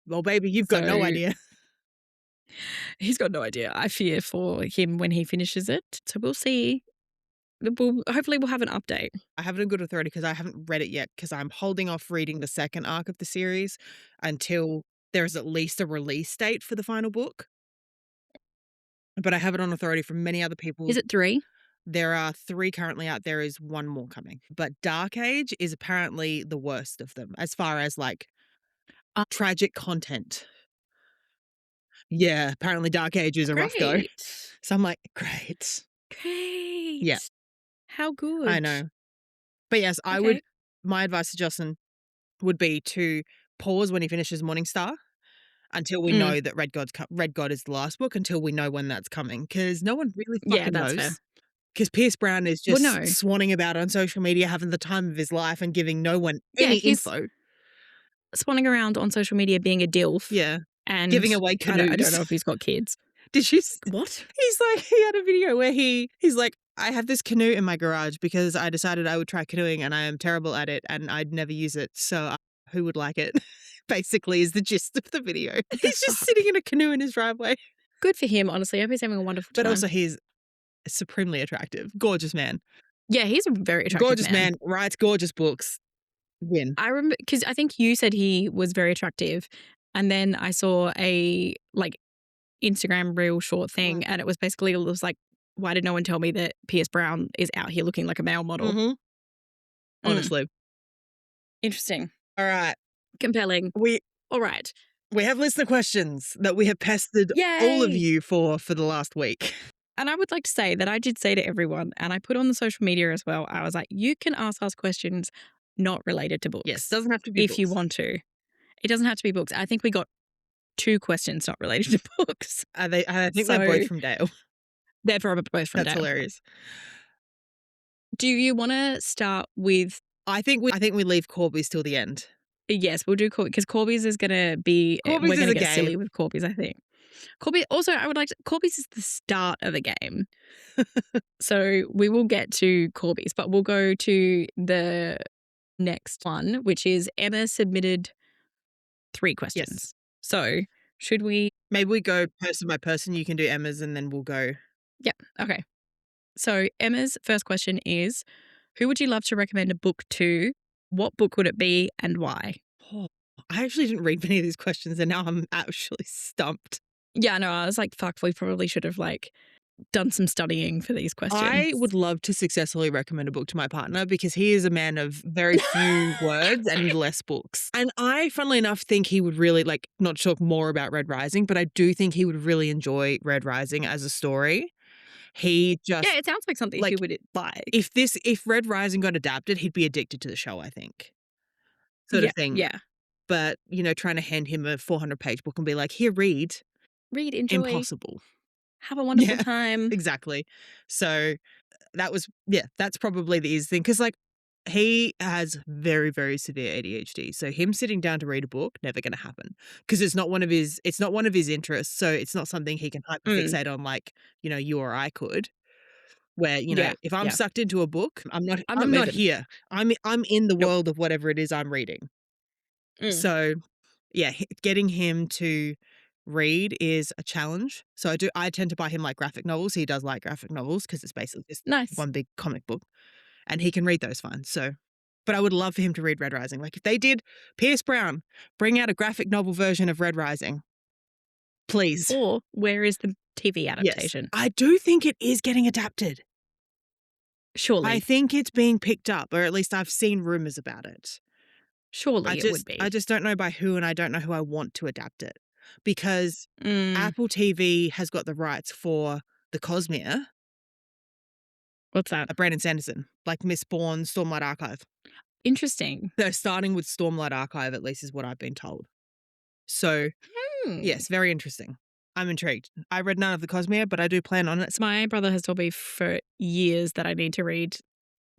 A: Well, baby, you've got no idea.
B: He's got no idea. I fear for him when he finishes it. So we'll see. Hopefully we'll have an update.
A: I have it in good authority because I haven't read it yet because I'm holding off reading the second arc of the series until there's at least a release date for the final book. But I have it on authority from many other people.
B: Is it 3?
A: There are 3 currently out. There is 1 more coming. But Dark Age is apparently the worst of them as far as like tragic content. Yeah, apparently Dark Age is a rough go. So I'm like, great.
B: Great.
A: Yeah.
B: How good.
A: I know. But yes, my advice to Justin would be to pause when he finishes Morningstar until we know that Red God is the last book, until we know when that's coming. Because no one really fucking knows.
B: Fair.
A: Because Pierce Brown is just
B: no.
A: swanning about on social media, having the time of his life and giving no one any info.
B: Swanning around on social media being a DILF.
A: Yeah.
B: And
A: giving away canoes.
B: I don't know if he's got kids.
A: Did you?
B: What?
A: He's like, he had a video where he's like, I have this canoe in my garage because I decided I would try canoeing and I am terrible at it and I'd never use it. So who would like it? Basically is the gist of the video. He's just sitting in a canoe in his driveway.
B: Good for him, honestly. I hope he's having a wonderful time.
A: But also he's supremely attractive. Gorgeous man.
B: Yeah, he's a very attractive
A: gorgeous man. Writes gorgeous books. Win.
B: I remember, because I think you said he was very attractive. And then I saw a Instagram reel short thing and it was basically, it was like why did no one tell me that Pierce Brown is out here looking like a male model?
A: Mhm.
B: Mm,
A: Honestly.
B: interesting.
A: All right.
B: Compelling.
A: We
B: All right.
A: we have listener questions that we have pestered all of
B: Yay!
A: you for the last week.
B: And I would like to say that I did say to everyone, and I put on the social media as well, I was like, you can ask us questions not related to
A: Yes,
B: books
A: doesn't have to be
B: if you
A: books.
B: want to. It doesn't have to be books. I think we got 2 questions not related to books.
A: I think they're both
B: So
A: from Dale.
B: they're probably both from
A: That's
B: Dale.
A: hilarious.
B: Do you want to start with?
A: I think we leave Corby's till the end.
B: Yes, we'll do Corby because Corby's is going to be.
A: Corby's
B: We're
A: is
B: going to
A: a
B: get
A: game.
B: silly with Corby's, I think. Corby. Also, I would like to. Corby's is the start of a game, so we will get to Corby's, but we'll go to the next one, which is Emma submitted 3 questions.
A: Yes.
B: So should we?
A: Maybe we go person by person. You can do Emma's and then we'll go.
B: Yep. Okay. So Emma's first question is, who would you love to recommend a book to? What book would it be and why?
A: Oh, I actually didn't read many of these questions and now I'm actually stumped.
B: Yeah, no, I was like, fuck, we probably should have like done some studying for these questions.
A: I would love to successfully recommend a book to my partner because he is a man of very few words and less books. And I, funnily enough, think he would really like not talk more about Red Rising, but I do think he would really enjoy Red Rising as a story. He just
B: Yeah, it sounds like something he would like.
A: if Red Rising got adapted, he'd be addicted to the show, I think. Sort of thing.
B: Yeah.
A: But, trying to hand him a 400-page book and be like, "Here, read."
B: Read, enjoy,
A: Impossible.
B: have a wonderful
A: Yeah,
B: time.
A: exactly. So that's probably the easiest thing because like he has very, very severe ADHD. So him sitting down to read a book, never going to happen because it's not one of his interests. So it's not something he can hyperfixate on like, you or I could. Where,
B: Yeah.
A: if I'm
B: Yeah.
A: sucked into a book, I'm not
B: moving.
A: here. I'm in the
B: Nope.
A: world of whatever it is I'm reading. So, yeah, getting him to read is a challenge. So I tend to buy him like graphic novels. He does like graphic novels because it's basically just
B: Nice.
A: one big comic book and he can read those fine. So, but I would love for him to read Red Rising. Like if they did Pierce Brown, bring out a graphic novel version of Red Rising. Please.
B: Or where is the TV
A: Yes.
B: adaptation?
A: I do think it is getting adapted.
B: Surely.
A: I think it's being picked up, or at least I've seen rumors about it.
B: Surely it would be.
A: I just don't know by who, and I don't know who I want to adapt it because Apple TV has got the rights for the Cosmere.
B: What's that?
A: Brandon Sanderson, like Miss Bourne, Stormlight Archive.
B: Interesting.
A: They're starting with Stormlight Archive, at least is what I've been told. So, yes, very interesting. I'm intrigued. I read none of the Cosmere, but I do plan on it.
B: My brother has told me for years that I need to read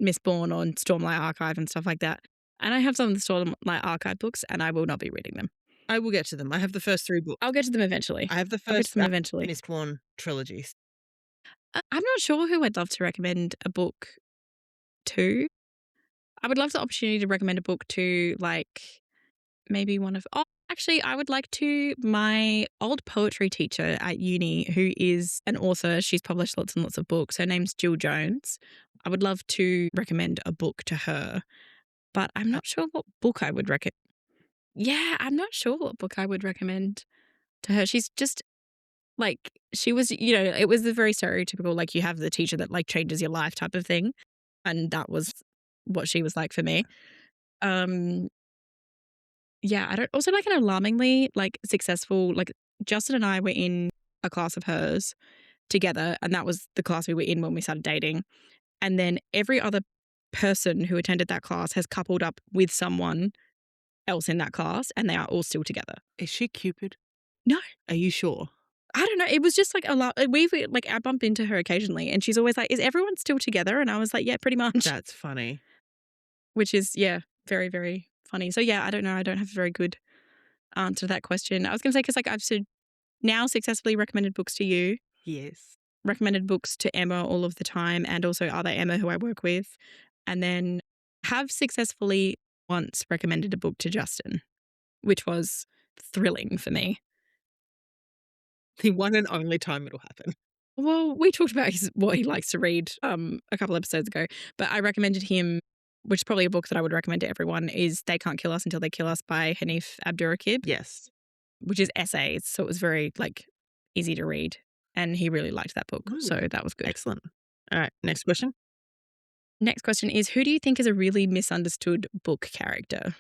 B: Miss Bourne on Stormlight Archive and stuff like that. And I have some of the Stormlight Archive books, and I will not be reading them.
A: I will get to them. I have the first 3 books.
B: I'll get to them eventually.
A: I have the
B: I'll get to
A: first
B: them eventually.
A: Miss Bourne trilogy.
B: I'm not sure who I'd love to recommend a book to. I would love the opportunity to recommend a book to, like, maybe one of... Oh, actually, I would like to... My old poetry teacher at uni, who is an author, she's published lots and lots of books. Her name's Jill Jones. I would love to recommend a book to her, but I'm not sure what book I would recommend. Yeah, I'm not sure what book I would recommend to her. She's just... Like, she was, it was the very stereotypical, like, you have the teacher that, like, changes your life type of thing. And that was what she was like for me. Yeah, I don't, also like an alarmingly, like, successful, like, Justin and I were in a class of hers together, and that was the class we were in when we started dating. And then every other person who attended that class has coupled up with someone else in that class, and they are all still together.
A: Is she Cupid?
B: No.
A: Are you sure?
B: I don't know. It was just like a lot. I bump into her occasionally and she's always like, is everyone still together? And I was like, yeah, pretty much.
A: That's funny.
B: Which is, yeah, very, very funny. So, yeah, I don't know. I don't have a very good answer to that question. I was going to say, because like I've now successfully recommended books to you.
A: Yes.
B: Recommended books to Emma all of the time and also other Emma who I work with. And then have successfully once recommended a book to Justin, which was thrilling for me.
A: The one and only time it'll happen.
B: Well, we talked about what he likes to read a couple episodes ago, but I recommended him, which is probably a book that I would recommend to everyone, is They Can't Kill Us Until They Kill Us by Hanif Abdurraqib.
A: Yes.
B: Which is essays, so it was very, like, easy to read. and he really liked that book.
A: Ooh,
B: So that was good.
A: excellent. All right, next question.
B: Next question is, who do you think is a really misunderstood book character?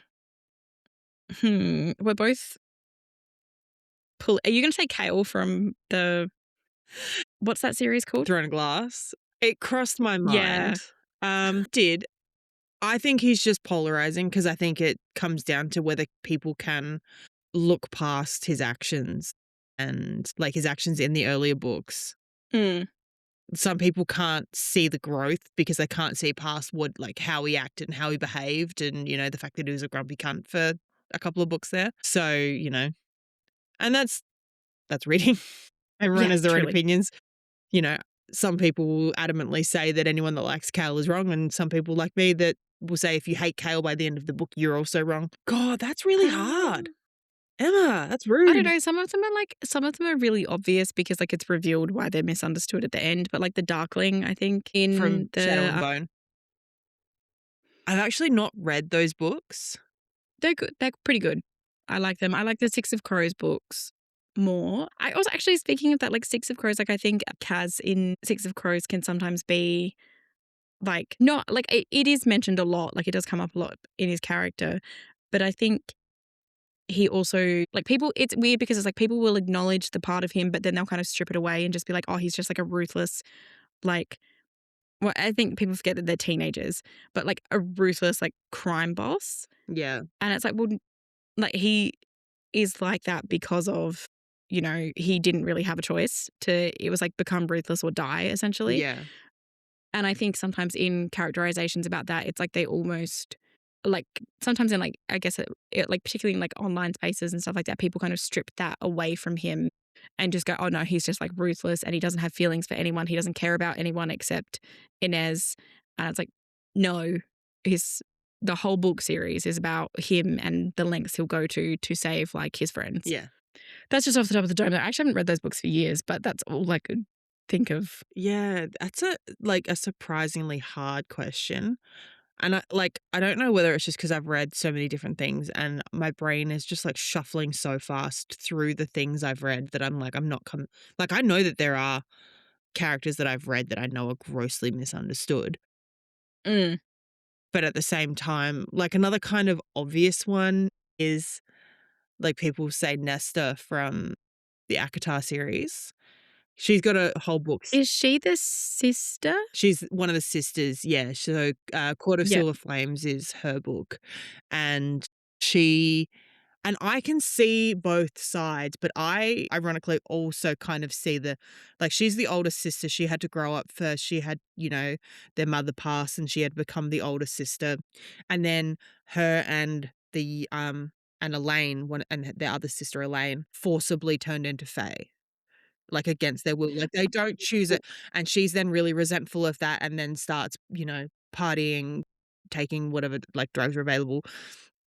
B: We're both Are you going to say Kale from the what's that series called?
A: Throne of Glass. It crossed my
B: Yeah.
A: mind. Did I think he's just polarizing because I think it comes down to whether people can look past his actions and like his actions in the earlier books.
B: Mm.
A: Some people can't see the growth because they can't see past what like how he acted and how he behaved and the fact that he was a grumpy cunt for a couple of books there. So, and that's reading. Everyone
B: Yeah,
A: has their own
B: truly.
A: opinions. You know, some people will adamantly say that anyone that likes Kale is wrong, and some people like me that will say if you hate Kale by the end of the book, you're also wrong. God, that's really hard.
B: Um,
A: Emma, that's
B: I don't
A: rude.
B: know. Some of them are really obvious because like it's revealed why they're misunderstood at the end. But like the Darkling, I think
A: From
B: in
A: Shadow
B: the
A: and Bone. I've actually not read those books.
B: they're good. They're pretty good. I like them. I like the Six of Crows books more. I also actually speaking of that, like Six of Crows, like I think Kaz in Six of Crows can sometimes be like not like it is mentioned a lot. Like it does come up a lot in his character, but I think he also like people. It's weird because it's like people will acknowledge the part of him, but then they'll kind of strip it away and just be like, oh, he's just like a ruthless like. Well, I think people forget that they're teenagers, but like a ruthless like crime boss,
A: Yeah.
B: and it's like well, like he is like that because of he didn't really have a choice to it was like become ruthless or die essentially.
A: Yeah.
B: And I think sometimes in characterizations about that it's like they almost like sometimes in like I guess like particularly in like online spaces and stuff like that people kind of strip that away from him and just go oh no he's just like ruthless and he doesn't have feelings for anyone, he doesn't care about anyone except Inez. And it's like no, his the whole book series is about him and the lengths he'll go to save like his friends.
A: Yeah.
B: That's just off the top of the dome. I actually haven't read those books for years, but that's all I could think of.
A: Yeah. That's a surprisingly hard question. And I don't know whether it's just because I've read so many different things and my brain is just like shuffling so fast through the things I've read that I'm like, I'm not like, I know that there are characters that I've read that I know are grossly misunderstood.
B: Mm.
A: But at the same time, like another kind of obvious one is like people say Nesta from the Akatar series. She's got a whole book.
B: Is she the sister?
A: She's one of the sisters, yeah. So, Court of
B: Yeah.
A: Silver Flames is her book, and she and I can see both sides, but I ironically also kind of see like, she's the older sister, she had to grow up first, she had, their mother pass, and she had become the older sister, and then her and Elaine, and their other sister Elaine, forcibly turned into fae. Like, against their will, like, they don't choose it, and she's then really resentful of that and then starts, partying, taking whatever, like, drugs are available,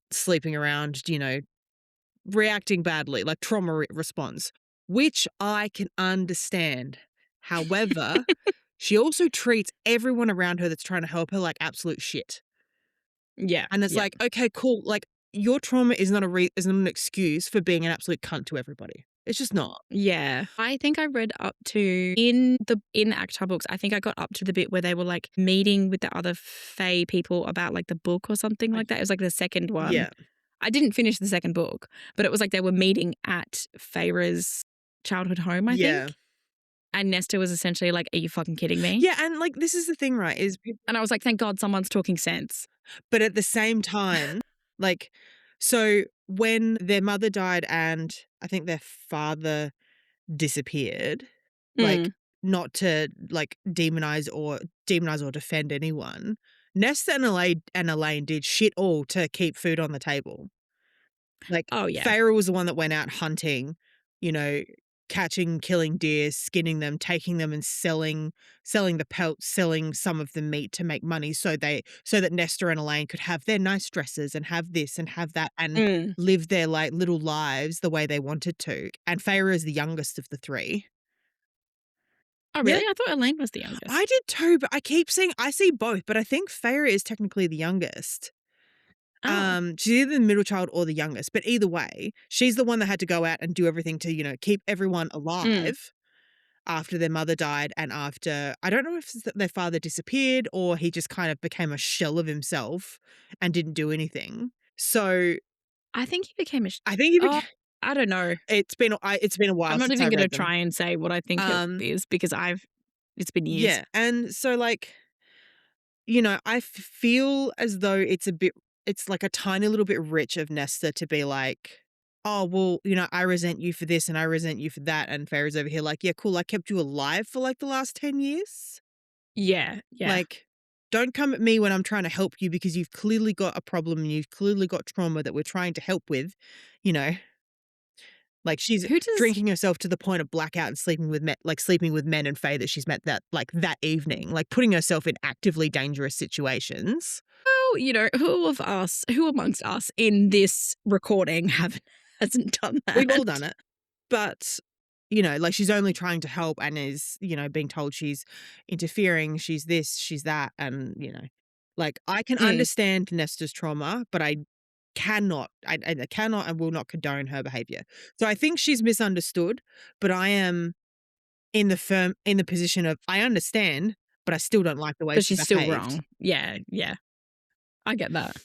A: sleeping around, reacting badly, like trauma response, which I can understand. However, she also treats everyone around her that's trying to help her like absolute shit.
B: Yeah.
A: And it's
B: Yeah.
A: like, okay, cool, like, your trauma is not is not an excuse for being an absolute cunt to everybody. It's just not.
B: Yeah. I think I read up to in the ACTA books, I think I got up to the bit where they were like meeting with the other Fae people about like the book or something like that. It was like the second one.
A: Yeah.
B: I didn't finish the second book, but it was like they were meeting at Feyre's childhood home, I
A: Yeah.
B: think. And Nesta was essentially like, are you fucking kidding me?
A: Yeah, and, like, this is the thing, right, is
B: And I was like, thank God someone's talking sense.
A: but at the same time, like, so when their mother died and I think their father disappeared, like,
B: Mm.
A: not to, like, demonize or defend anyone, Nesta and Elaine did shit all to keep food on the table. Like,
B: Oh, yeah.
A: Feyre was the one that went out hunting, you know, catching, killing deer, skinning them, taking them and selling the pelts, selling some of the meat to make money so that Nesta and Elaine could have their nice dresses and have this and have that and
B: Mm.
A: live their, like, little lives the way they wanted to. And Feyre is the youngest of the 3.
B: Oh,
A: Yeah.
B: really? I thought Elaine was the
A: I
B: youngest.
A: did too, but I see both, but I think Feyre is technically the youngest.
B: Oh.
A: She's either the middle child or the youngest, but either way, she's the one that had to go out and do everything to, keep everyone
B: Mm.
A: alive. after their mother died and after I don't know if it's that their father disappeared or he just kind of became a shell of himself and didn't do anything. So
B: I think he became a
A: I think he
B: oh,
A: became
B: I don't know.
A: it's been a
B: I'm
A: while
B: not
A: since I
B: even gonna
A: read them.
B: try and say what I think it
A: Um,
B: is because it's been years.
A: yeah, and so, like, I feel as though it's like a tiny little bit rich of Nesta to be like, "Oh, well, I resent you for this and I resent you for that," and Fairy's over here like, "Yeah, cool, I kept you alive for, like, the last 10 years."
B: Yeah, yeah.
A: Like, don't come at me when I'm trying to help you because you've clearly got a problem and you've clearly got trauma that we're trying to help with, you know? Like, she's
B: Who does
A: drinking herself to the point of blackout and sleeping with men and Faye that she's met that evening, like, putting herself in actively dangerous situations.
B: who amongst us in this recording have hasn't done
A: We've all
B: that?
A: done it. But, like, she's only trying to help and is, being told she's interfering, she's this, she's that, and, like, I can
B: Mm,
A: understand Nesta's trauma, but I cannot and will not condone her behavior. So I think she's misunderstood, but I am in the position of I understand, but I still don't like the way
B: but
A: she
B: she's still
A: behaved.
B: wrong. Yeah, yeah. I get that.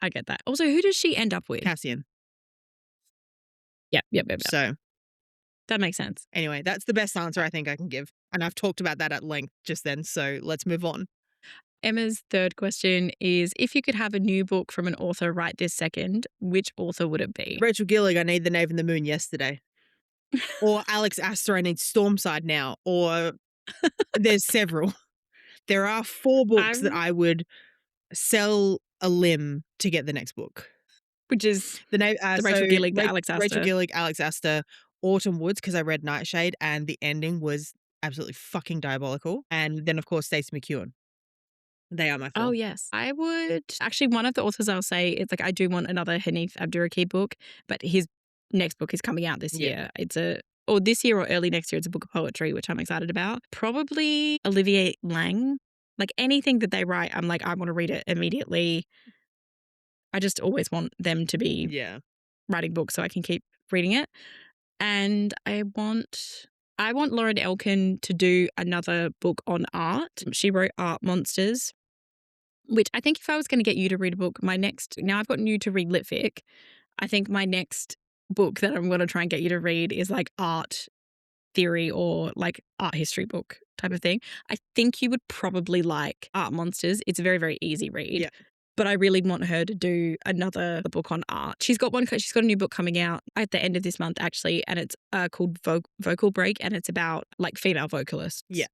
B: I get that. Also, who does she end up with?
A: Cassian.
B: Yep, yep, yep, yep.
A: So,
B: That makes sense.
A: anyway, that's the best answer I think I can give, and I've talked about that at length just then, so let's move on.
B: Emma's third question is if you could have a new book from an author right this second, which author would it be?
A: Rachel Gillig, I need The Knave and the Moon yesterday. Or Alex Astor, I need Stormside now, or there's several. There are 4 books that
B: I'm
A: I would sell a limb to get the next book.
B: which is
A: The name
B: the
A: so
B: Rachel Gillig, the Alex
A: Rachel
B: Astor.
A: Gillig, Alex Astor, Autumn Woods because I read Nightshade and the ending was absolutely fucking diabolical, and then, of course, Stacey McEwen. They are my
B: Oh,
A: 4.
B: yes. I would actually, one of the authors I'll say is like, I do want another Hanif Abdurraqib book, but his next book is coming out this
A: Yeah.
B: year. Or this year or early next year. It's a book of poetry, which I'm excited about. Probably Olivier Lang. Like anything that they write, I'm like, I want to read it immediately. I just always want them to be
A: Yeah.
B: writing books so I can keep reading it. And I want Lauren Elkin to do another book on art. She wrote Art Monsters, which I think if I was going to get you to read a book, now I've gotten you to read Litfic. I think my next book that I'm going to try and get you to read is like art theory or like art history book type of thing. I think you would probably like Art Monsters. It's a very, very easy read.
A: Yeah.
B: But I really want her to do another book on art. She's got a new book coming out at the end of this month, actually, and it's called Vocal Break, and it's about like female vocalists.
A: Yeah.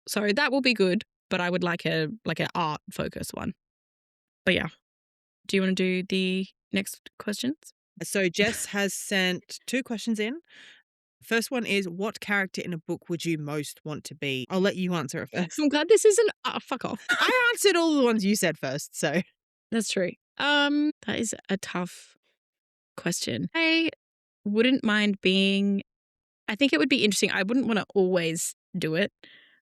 B: So that will be good, but I would like an art focused one. But yeah, do you want to do the next questions?
A: So Jess has sent 2 questions in. First one is, what character in a book would you most want to be? I'll let you answer it first.
B: I'm glad this isn't. Oh, fuck off.
A: I answered all the ones you said first, so.
B: That's true. That is a tough question. I wouldn't mind being. I think it would be interesting. I wouldn't want to always do it,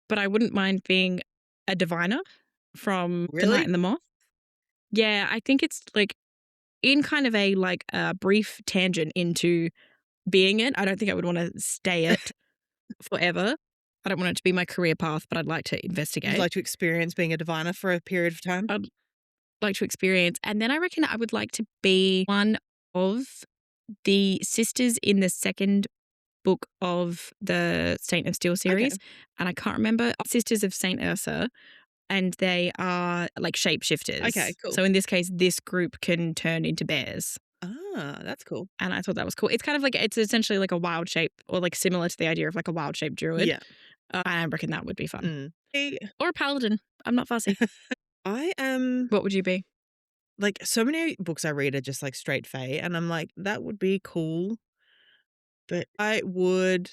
B: but I wouldn't mind being a diviner from The Night
A: Really?
B: and the Moth. Yeah, I think it's like in kind of a brief tangent into being it. I don't think I would want to stay it forever. I don't want it to be my career path, but I'd like to
A: You'd
B: investigate.
A: like to experience being a diviner for a period of time?
B: I'd like to experience. And then I reckon I would like to be one of the sisters in the second book of the Saint of Steel series.
A: Okay.
B: And I can't remember. Sisters of Saint Ursa. And they are like shapeshifters.
A: Okay, cool.
B: So in this case, this group can turn into bears.
A: Ah, that's cool.
B: And I thought that was cool. It's kind of like, it's essentially like a wild shape or like similar to the idea of like a wild shape druid.
A: Yeah.
B: I reckon that would be fun.
A: Hey,
B: Or a paladin. I'm not fussy.
A: I am
B: What would you be?
A: like, so many books I read are just like straight fae, and I'm like, that would be cool. But I would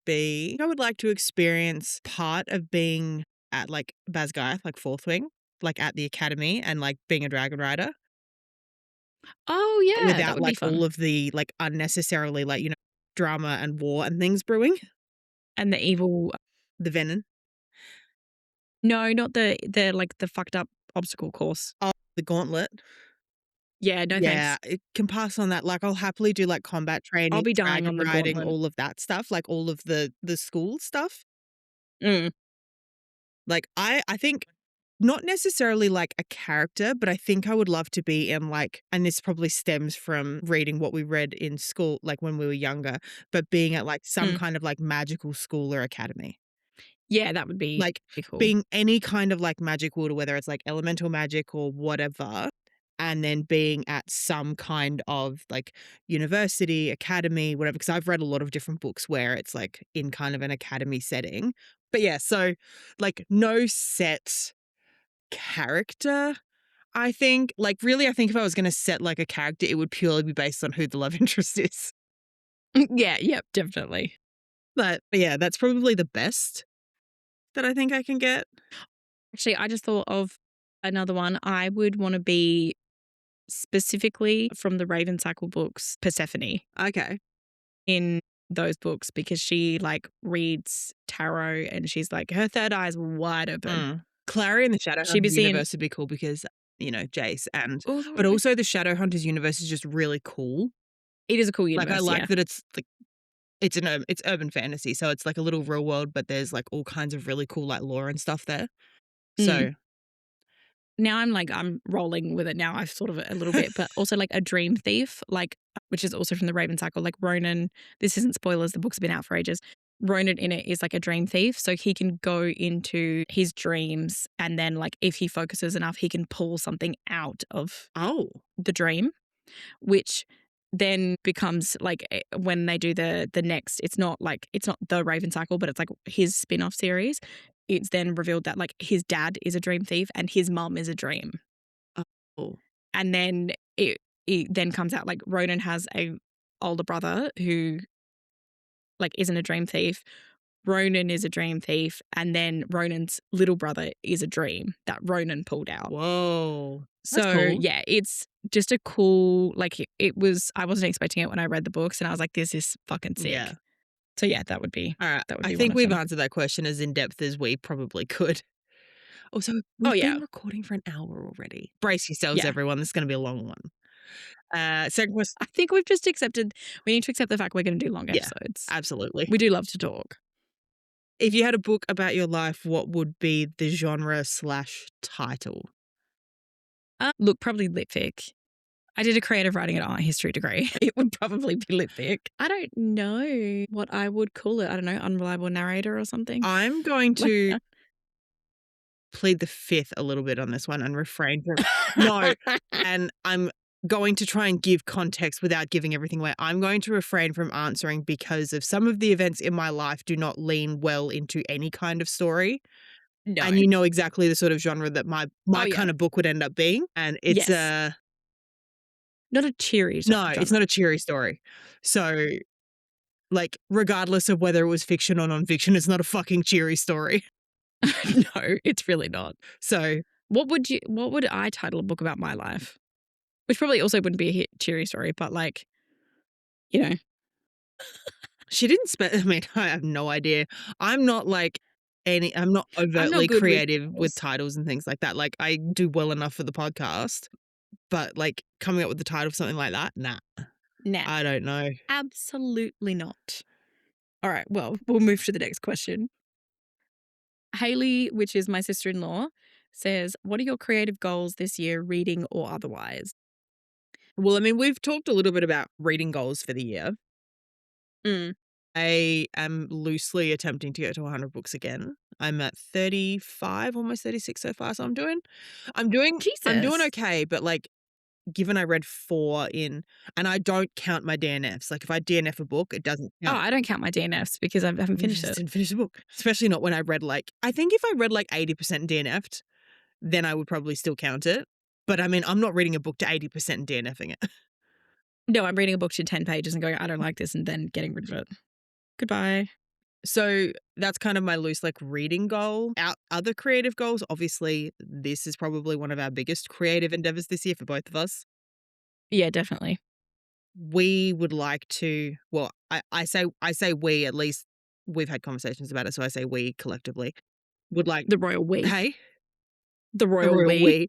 A: like to experience part of being at like Basgiath, like Fourth Wing, like at the academy and like being a dragon rider
B: Oh, yeah, that
A: without
B: would be
A: like
B: fun.
A: all of the like unnecessarily like, drama and war and things brewing.
B: And the evil.
A: The venom.
B: No, not the like the fucked up obstacle course.
A: Oh, the gauntlet.
B: Yeah, no
A: Yeah,
B: thanks.
A: it can pass on that. Like, I'll happily do, like, combat
B: I'll
A: training,
B: be dying
A: dragon
B: on the
A: riding,
B: gauntlet.
A: all of that stuff, like, all of the school stuff.
B: Mm,
A: Like, I think not necessarily like a character, but I think I would love to be in, like, and this probably stems from reading what we read in school, like, when we were younger, but being at, like, some
B: mm.
A: kind of, like, magical school or academy.
B: Yeah, that would
A: Like,
B: be cool.
A: being any kind of, like, magic water, whether it's, like, elemental magic or whatever, and then being at some kind of, like, university, academy, whatever. Because 'cause I've read a lot of different books where it's, like, in kind of an academy setting. But, yeah, so, like, no set character, I think. Like, really, I think if I was gonna set, like, a character, it would purely be based on who the love interest is.
B: Yeah, yep, definitely.
A: But, yeah, that's probably the best that I think I can get.
B: Actually, I just thought of another one. I would wanna be specifically from the Raven Cycle books, Persephone
A: Okay.
B: in those books because she, like, reads tarot and she's like her third eye is wide open.
A: Mm. Clary and the
B: She'd be
A: Shadowhunters
B: seeing
A: universe would be cool because, Jace and
B: oh, that
A: but
B: would be
A: also the Shadowhunters universe is just really cool.
B: it is a cool
A: Like, I
B: universe,
A: like
B: yeah.
A: that it's, like, it's urban fantasy, so it's like a little real world, but there's, like, all kinds of really cool, like, lore and stuff there.
B: Mm.
A: So
B: Now I'm rolling with it now. I've sort of a little bit, but also like a dream thief, like which is also from the Raven Cycle. Like Ronan, this isn't spoilers. The book's been out for ages. Ronan in it is like a dream thief, so he can go into his dreams, and then like if he focuses enough, he can pull something out of
A: Oh.
B: the dream, which then becomes like when they do the next. It's not the Raven Cycle, but it's like his spin off series. It's then revealed that like his dad is a dream thief and his mum is a dream.
A: Oh.
B: And then it then comes out like Ronan has a older brother who like isn't a dream thief. Ronan is a dream thief, and then Ronan's little brother is a dream that Ronan pulled out.
A: Whoa. That's
B: So
A: cool.
B: yeah, it's just a cool like it was. I wasn't expecting it when I read the books, and I was like, this is fucking
A: Yeah.
B: sick. So yeah,
A: Alright.
B: that would
A: I
B: be one
A: think
B: of
A: we've
B: them.
A: answered that question as in depth as we probably could. Also,
B: Oh
A: we've
B: yeah,
A: been recording for an hour already. Brace yourselves,
B: yeah.
A: everyone. This is gonna be a long one. Second question.
B: I think we've just accepted. We need to accept the fact we're going to do long
A: Yeah,
B: episodes.
A: absolutely.
B: We do love to talk.
A: If you had a book about your life, what would be the genre/title?
B: Look, probably lit fic. I did a creative writing and art history degree. It would probably be lit fic. I don't know what I would call it. I don't know, unreliable narrator or something.
A: I'm going
B: Like
A: to
B: that.
A: plead the fifth a little bit on this one and refrain from no, and I'm going to try and give context without giving everything away. I'm going to refrain from answering because of some of the events in my life do not lean well into any kind of story,
B: No.
A: and you know exactly the sort of genre that my
B: Oh, yeah.
A: kind of book would end up being, and it's
B: Yes. Not a cheery
A: no, it's
B: genre.
A: not a cheery story. So, like, regardless of whether it was fiction or nonfiction, it's not a fucking cheery story.
B: No, it's really not.
A: So
B: What would I title a book about my life? Which probably also wouldn't be a hit cheery story, but like, you know.
A: she didn't I mean, I have no idea. I'm not like I'm not
B: I'm not
A: overtly
B: good with
A: creative with
B: titles.
A: titles and things like that. Like, I do well enough for the podcast, but, like, coming up with the title of something like that, nah,
B: Nah.
A: I don't know.
B: Absolutely not. All right, well, we'll move to the next question. Haley, which is my sister in law, says, what are your creative goals this year, reading or otherwise?
A: Well, I mean, we've talked a little bit about reading goals for the year.
B: Mm.
A: I am loosely attempting to get to 100 books again. I'm at 35, almost 36 so far, so I'm doing
B: Jesus.
A: okay, but, like, given I read 4 in and I don't count my DNFs, like, if I DNF a book, it doesn't
B: Oh,
A: count.
B: I don't count my DNFs because I haven't
A: You
B: finished
A: just
B: it.
A: didn't finish the book, especially not when I read, like I think if I read, like, 80% DNF'd, then I would probably still count it, but, I mean, I'm not reading a book to 80% and DNFing it.
B: No, I'm reading a book to 10 pages and going, I don't like this, and then getting rid of it. Goodbye.
A: So, that's kind of my loose, like, reading goal. Our other creative goals, obviously, this is probably one of our biggest creative endeavors this year for both of us.
B: Yeah, definitely.
A: We would like to well, I say we, at least we've had conversations about it, so I say we collectively would like
B: The royal we.
A: hey?
B: The
A: The
B: royal
A: royal
B: we.
A: we.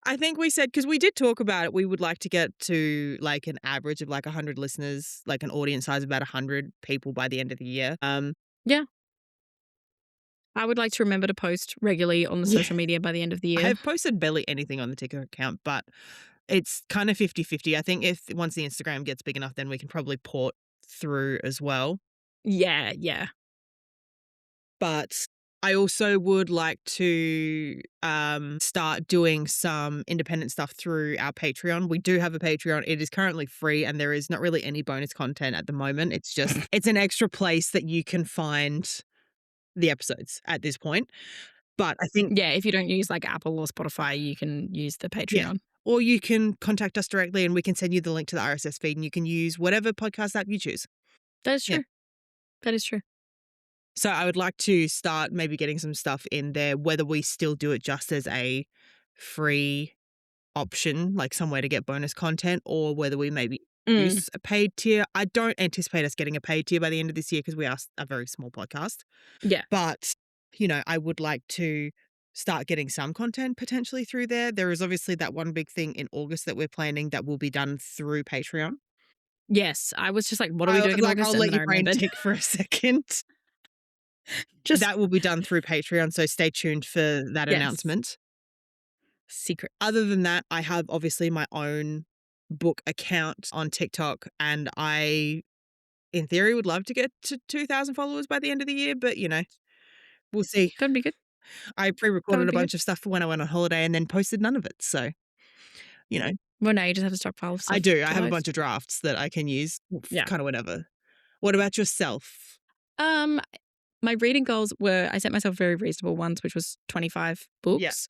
A: I think we said, because we did talk about it, we would like to get to like an average of like 100 listeners, like an audience size of about 100 people by the end of the year.
B: Yeah. I would like to remember to post regularly on the
A: Yeah.
B: social media by the end of the
A: I
B: year.
A: have posted barely anything on the TikTok account, but it's kind of 50-50. I think if once the Instagram gets big enough, then we can probably port through as well.
B: Yeah, yeah.
A: But I also would like to start doing some independent stuff through our Patreon. We do have a Patreon. It is currently free and there is not really any bonus content at the moment. It's just, it's an extra place that you can find the episodes at this point. But I think,
B: Yeah, if you don't use like Apple or Spotify, you can use the
A: yeah.
B: Patreon.
A: Or you can contact us directly and we can send you the link to the RSS feed and you can use whatever podcast app you choose.
B: That is
A: Yeah.
B: true. That is true.
A: So I would like to start maybe getting some stuff in there, whether we still do it just as a free option, like somewhere to get bonus content, or whether we maybe use a paid tier. I don't anticipate us getting a paid tier by the end of this year because we are a very small podcast.
B: Yeah.
A: But, you know, I would like to start getting some content potentially through there. There is obviously that one big thing in August that we're planning that will be done through Patreon.
B: Yes. I was just like, what are we
A: I
B: doing
A: was
B: in
A: like,
B: August?
A: I'll
B: And
A: let
B: then I
A: your brain
B: remembered.
A: tick for a second.
B: Just
A: That will be done through Patreon, so stay tuned for that
B: Yes.
A: announcement.
B: Secret.
A: Other than that, I have obviously my own book account on TikTok, and I, in theory, would love to get to 2,000 followers by the end of the year, but, you know, we'll see.
B: That'd be good.
A: I
B: That
A: pre-recorded
B: would
A: a
B: be good.
A: bunch of stuff for when I went on holiday and then posted none of it, so, you know.
B: Well, now you just have a stockpile of stuff.
A: I do. I
B: to
A: have a
B: post.
A: bunch of drafts that I can use
B: Yeah.
A: kind of whenever. What about yourself?
B: My reading goals were, I set myself very reasonable ones, which was 25 books.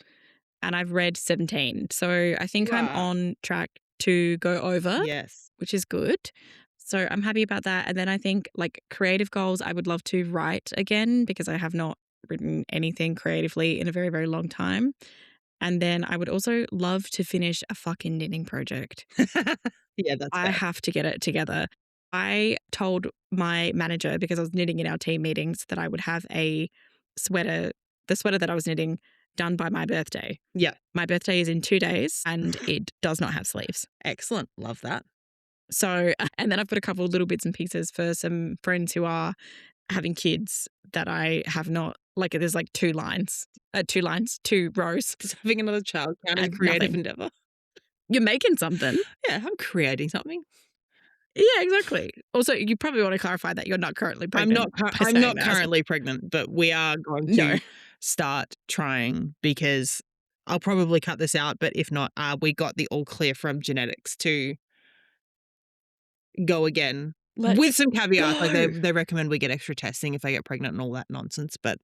B: And I've read 17. So I think I'm on track to go over,
A: Yes.
B: which is good. So I'm happy about that. And then I think like creative goals, I would love to write again because I have not written anything creatively in a very, very long time. And then I would also love to finish a fucking knitting project.
A: Yeah, that's
B: I
A: fair.
B: have to get it together. I told my manager, because I was knitting in our team meetings, that I would have a sweater, the sweater that I was knitting, done by my birthday.
A: Yeah.
B: My birthday is in 2 days and it does not have sleeves.
A: Excellent. Love that.
B: So, and then I've got a couple of little bits and pieces for some friends who are having kids that I have not, like there's like 2 rows.
A: Does having another child count as
B: And
A: creative
B: nothing.
A: endeavor?
B: You're making something.
A: Yeah, I'm creating something.
B: Yeah, exactly. Also, you probably want to clarify that you're not currently pregnant.
A: I'm not currently pregnant, but we are going to start trying because I'll probably cut this out, but if not, we got the all clear from genetics to go again. With some caveats, like they recommend we get extra testing if I get pregnant and all that nonsense. But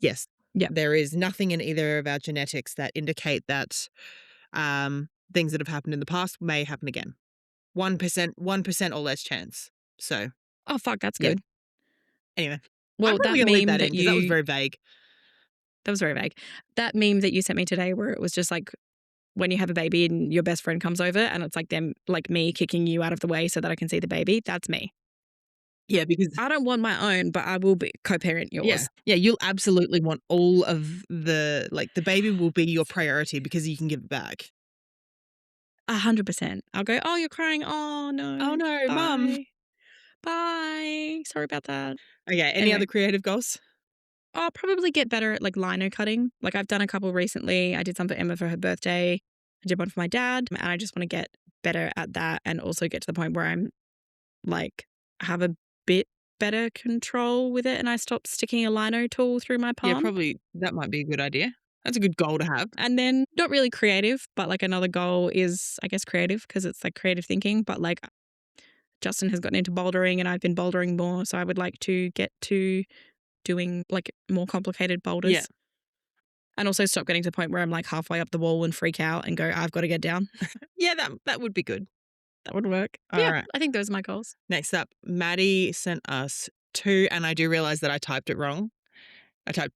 A: yes, there is nothing in either of our genetics that indicate that things that have happened in the past may happen again. 1% or less chance. So.
B: Oh, fuck, that's good.
A: Anyway.
B: Well,
A: I'm probably
B: that
A: going to leave
B: meme
A: that in
B: that
A: because that was
B: you,
A: very vague.
B: that was very vague. That meme that you sent me today where it was just like when you have a baby and your best friend comes over and it's like them, like me kicking you out of the way so that I can see the baby. That's me.
A: Yeah, because
B: I don't want my own, but I will be co-parent yours.
A: yeah, you'll absolutely want all of the, like the baby will be your priority because you can give it back.
B: 100%. I'll go, oh, you're crying. Oh, no.
A: Oh no,
B: Bye.
A: mum.
B: Bye. Sorry about that.
A: Okay, any other creative goals?
B: I'll probably get better at like lino cutting. Like I've done a couple recently. I did some for Emma for her birthday. I did one for my dad. And I just want to get better at that and also get to the point where I'm like have a bit better control with it and I stop sticking a lino tool through my palm.
A: Yeah, probably that might be a good idea. That's a good goal to have.
B: And then not really creative, but like another goal is, I guess, creative because it's like creative thinking. But like Justin has gotten into bouldering and I've been bouldering more. So I would like to get to doing like more complicated boulders.
A: Yeah.
B: And also stop getting to the point where I'm like halfway up the wall and freak out and go, I've got to get down.
A: Yeah, that would be good.
B: That would work.
A: All
B: yeah,
A: right.
B: I think those are my goals.
A: Next up, Maddie sent us 2, and I do realize that I typed it wrong. I typed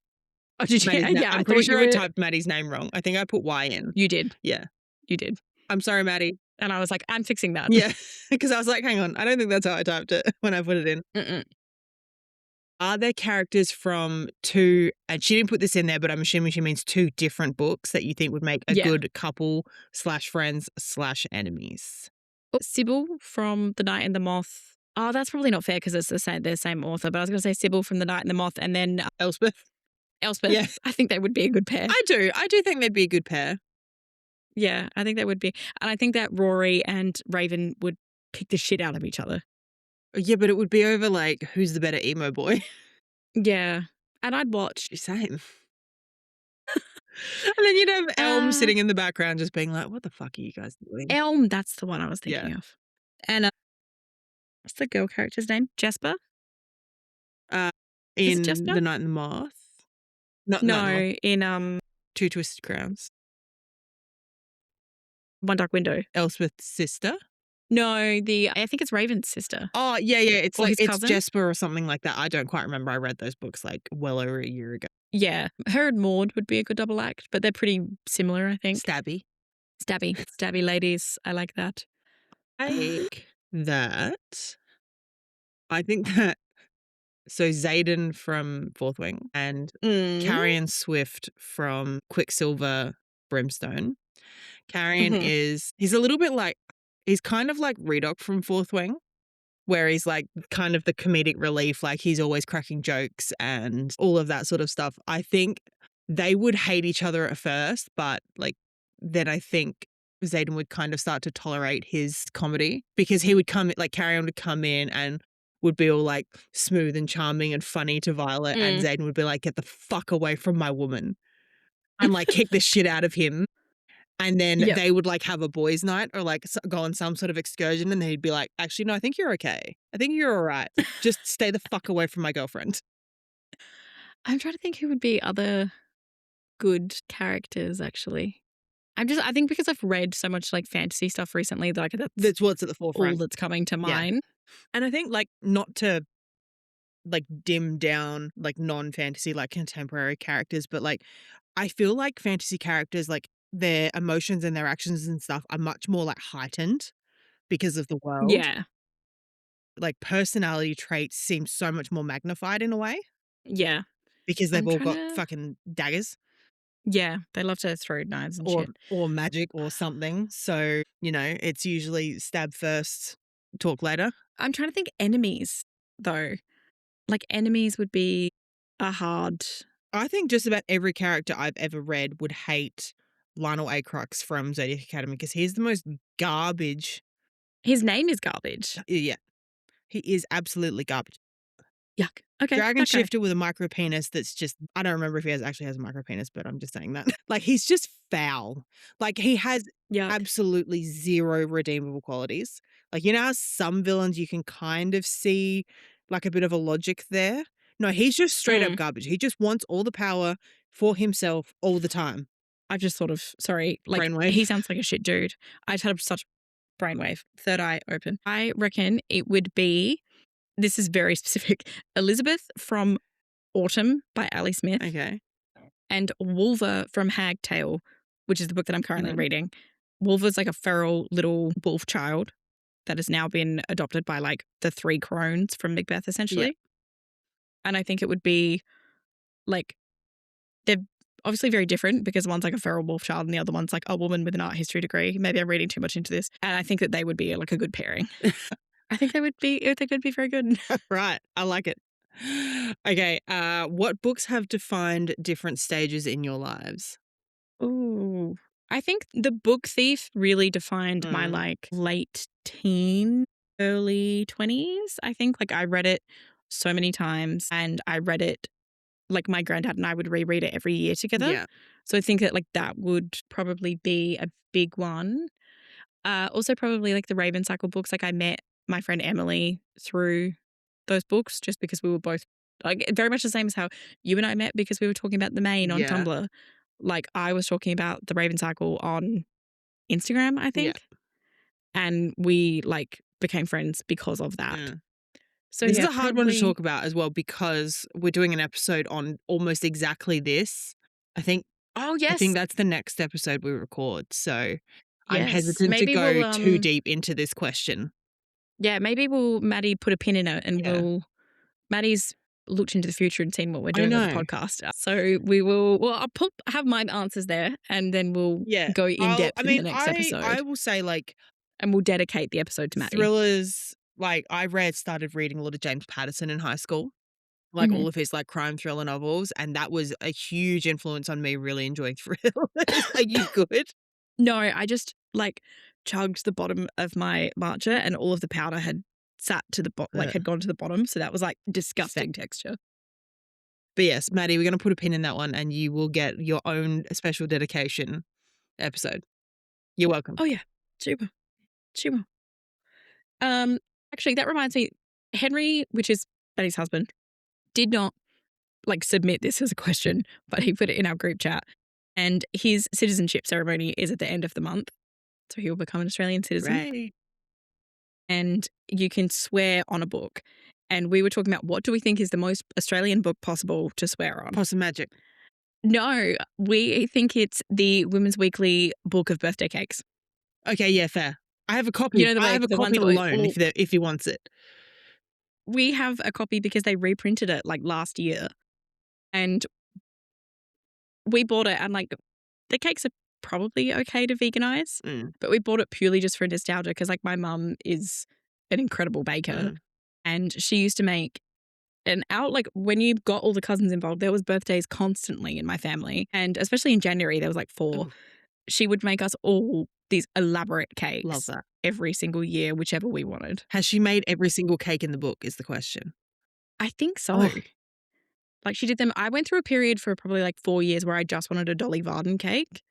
B: Oh, did you?
A: Yeah, I'm pretty sure I typed Maddie's name wrong. I think I put Y in.
B: You did.
A: Yeah.
B: You did.
A: I'm sorry, Maddie.
B: And I was like, I'm fixing that.
A: Yeah, because I was like, hang on, I don't think that's how I typed it when I put it in. Are there characters from two, and she didn't put this in there, but I'm assuming she means two different books that you think would make a
B: Yeah.
A: good couple slash friends slash enemies?
B: Sybil from The Knight and the Moth. Oh, that's probably not fair because it's the same author, but I was going to say Sybil from The Knight and the Moth and then
A: Elspeth? Yeah.
B: Elspeth. I think they would be a good pair.
A: I do think they'd be a good pair.
B: Yeah, I think they would be. And I think that Rory and Raven would kick the shit out of each other.
A: Yeah, but it would be over like who's the better emo boy.
B: Yeah. And I'd watch.
A: Same. And then you'd have Elm
B: Uh,
A: sitting in the background just being like, what the fuck are you guys doing?
B: Elm, that's the one I was thinking
A: Yeah.
B: of. And what's the girl character's name? Jasper? Is it
A: In
B: Jasper?
A: The Night and the Moth? Not The Night and the Moth.
B: No, in
A: Two Twisted Crowns.
B: One Dark Window.
A: Elspeth's sister?
B: No, I think it's Raven's sister.
A: Oh, yeah. It's
B: Or
A: like,
B: his
A: it's
B: cousin?
A: Jesper or something like that. I don't quite remember. I read those books like well over a year ago.
B: Yeah. Her and Maud would be a good double act, but they're pretty similar, I think.
A: Stabby.
B: Stabby ladies. I like that.
A: I think that so Xaden from Fourth Wing and Carrion Swift from Quicksilver Brimstone. Carrion he's a little bit like, he's kind of like Redoc from Fourth Wing, where he's like kind of the comedic relief, like he's always cracking jokes and all of that sort of stuff. I think they would hate each other at first, but like then I think Xaden would kind of start to tolerate his comedy because he would come, like Carrion would come in and would be all like smooth and charming and funny to Violet, and Xaden would be like, get the fuck away from my woman, and like kick the shit out of him. And then
B: Yep.
A: they would like have a boys' night or like go on some sort of excursion, and he'd be like, actually, no, I think you're okay. I think you're all right. Just stay the fuck away from my girlfriend.
B: I'm trying to think who would be other good characters, actually. I think because I've read so much like fantasy stuff recently, like
A: That's what's at the
B: all
A: forefront.
B: that's coming to mind.
A: And I think like not to like dim down like non-fantasy, like contemporary characters, but like I feel like fantasy characters, like their emotions and their actions and stuff are much more like heightened because of the world.
B: Yeah.
A: Like personality traits seem so much more magnified in a way
B: Yeah.
A: because they've
B: I'm
A: all
B: trying
A: got
B: to-
A: fucking daggers
B: Yeah. They love to throw knives and shit.
A: or magic or something. So, you know, it's usually stab first, talk later.
B: I'm trying to think enemies, though. Like enemies would be a hard.
A: I think just about every character I've ever read would hate Lionel Acrux from Zodiac Academy because he's the most garbage.
B: His name is garbage.
A: Yeah. He is absolutely garbage.
B: Yuck. Okay.
A: Dragon
B: that guy.
A: shifter with a micro penis that's just, I don't remember if he actually has a micro penis, but I'm just saying that. Like he's just foul. Like he has
B: Yuck.
A: absolutely zero redeemable qualities. Like, you know how some villains you can kind of see like a bit of a logic there? No, he's just straight up garbage. He just wants all the power for himself all the time.
B: I've just sort of, sorry, like
A: Brainwave.
B: he sounds like a shit dude. I just had such brainwave, third eye open. I reckon it would be, this is very specific, Elizabeth from Autumn by Ali Smith.
A: Okay.
B: And Wolver from Hagtail, which is the book that I'm currently reading. Wolver's like a feral little wolf child that has now been adopted by like the three crones from Macbeth, essentially.
A: Yeah.
B: And I think it would be like, they're obviously very different because one's like a feral wolf child and the other one's like a woman with an art history degree. Maybe I'm reading too much into this. And I think that they would be like a good pairing. I think they could be very good.
A: Right. I like it. Okay. What books have defined different stages in your lives?
B: Ooh. I think The Book Thief really defined my like late teen, early 20s. I think like I read it so many times and I read it like my granddad and I would reread it every year together.
A: Yeah.
B: So I think that like that would probably be a big one. Also probably like the Raven Cycle books. Like I met my friend Emily through those books just because we were both like very much the same as how you and I met because we were talking about the main on Tumblr. Like I was talking about the Raven Cycle on Instagram, I think. And we like became friends because of that. So
A: this is a hard one to talk about as well because we're doing an episode on almost exactly this. I think I think that's the next episode we record. So I'm hesitant
B: maybe
A: to go
B: we'll,
A: too deep into this question.
B: Yeah, maybe Maddie put a pin in it and Maddie's looked into the future and seen what we're
A: I
B: doing with the
A: know.
B: podcast. So we will. Well, have my answers there, and then we'll
A: Yeah.
B: go in depth in the next
A: I
B: episode,
A: will say, like,
B: and we'll dedicate the episode to Maddie.
A: thrillers, like, started reading a lot of James Patterson in high school, like,
B: Mhm.
A: all of his, like, crime thriller novels, and that was a huge influence on me really enjoying thrillers. Are you good?
B: No, I just like chugged the bottom of my matcha, and all of the powder had sat to the had gone to the bottom. So that was like
A: Fair.
B: disgusting texture.
A: But yes, Maddie, we're gonna put a pin in that one, and you will get your own special dedication episode. You're welcome.
B: Oh yeah, super, super. Um, actually, that reminds me, Henry, which is Betty's husband, did not like submit this as a question, but he put it in our group chat. And his citizenship ceremony is at the end of the month, so he will become an Australian citizen.
A: Great.
B: And you can swear on a book. And we were talking about what do we think is the most Australian book possible to swear on?
A: Possum Magic.
B: No, we think it's the Women's Weekly book of birthday cakes.
A: Okay, yeah, fair. I have a copy.
B: You know,
A: I have a
B: the ones
A: copy to
B: that
A: loan if he wants it.
B: we have a copy because they reprinted it like last year. And we bought it, and like the cakes are probably okay to veganize, but we bought it purely just for nostalgia because like my mum is an incredible baker and she used to make like when you got all the cousins involved, there was birthdays constantly in my family, and especially in January there was like 4. She would make us all these elaborate cakes.
A: Love that.
B: Every single year, whichever we wanted.
A: Has she made every single cake in the book is the question.
B: I think so.
A: Oh.
B: Like she did them. I went through a period for probably like 4 years where I just wanted a Dolly Varden cake.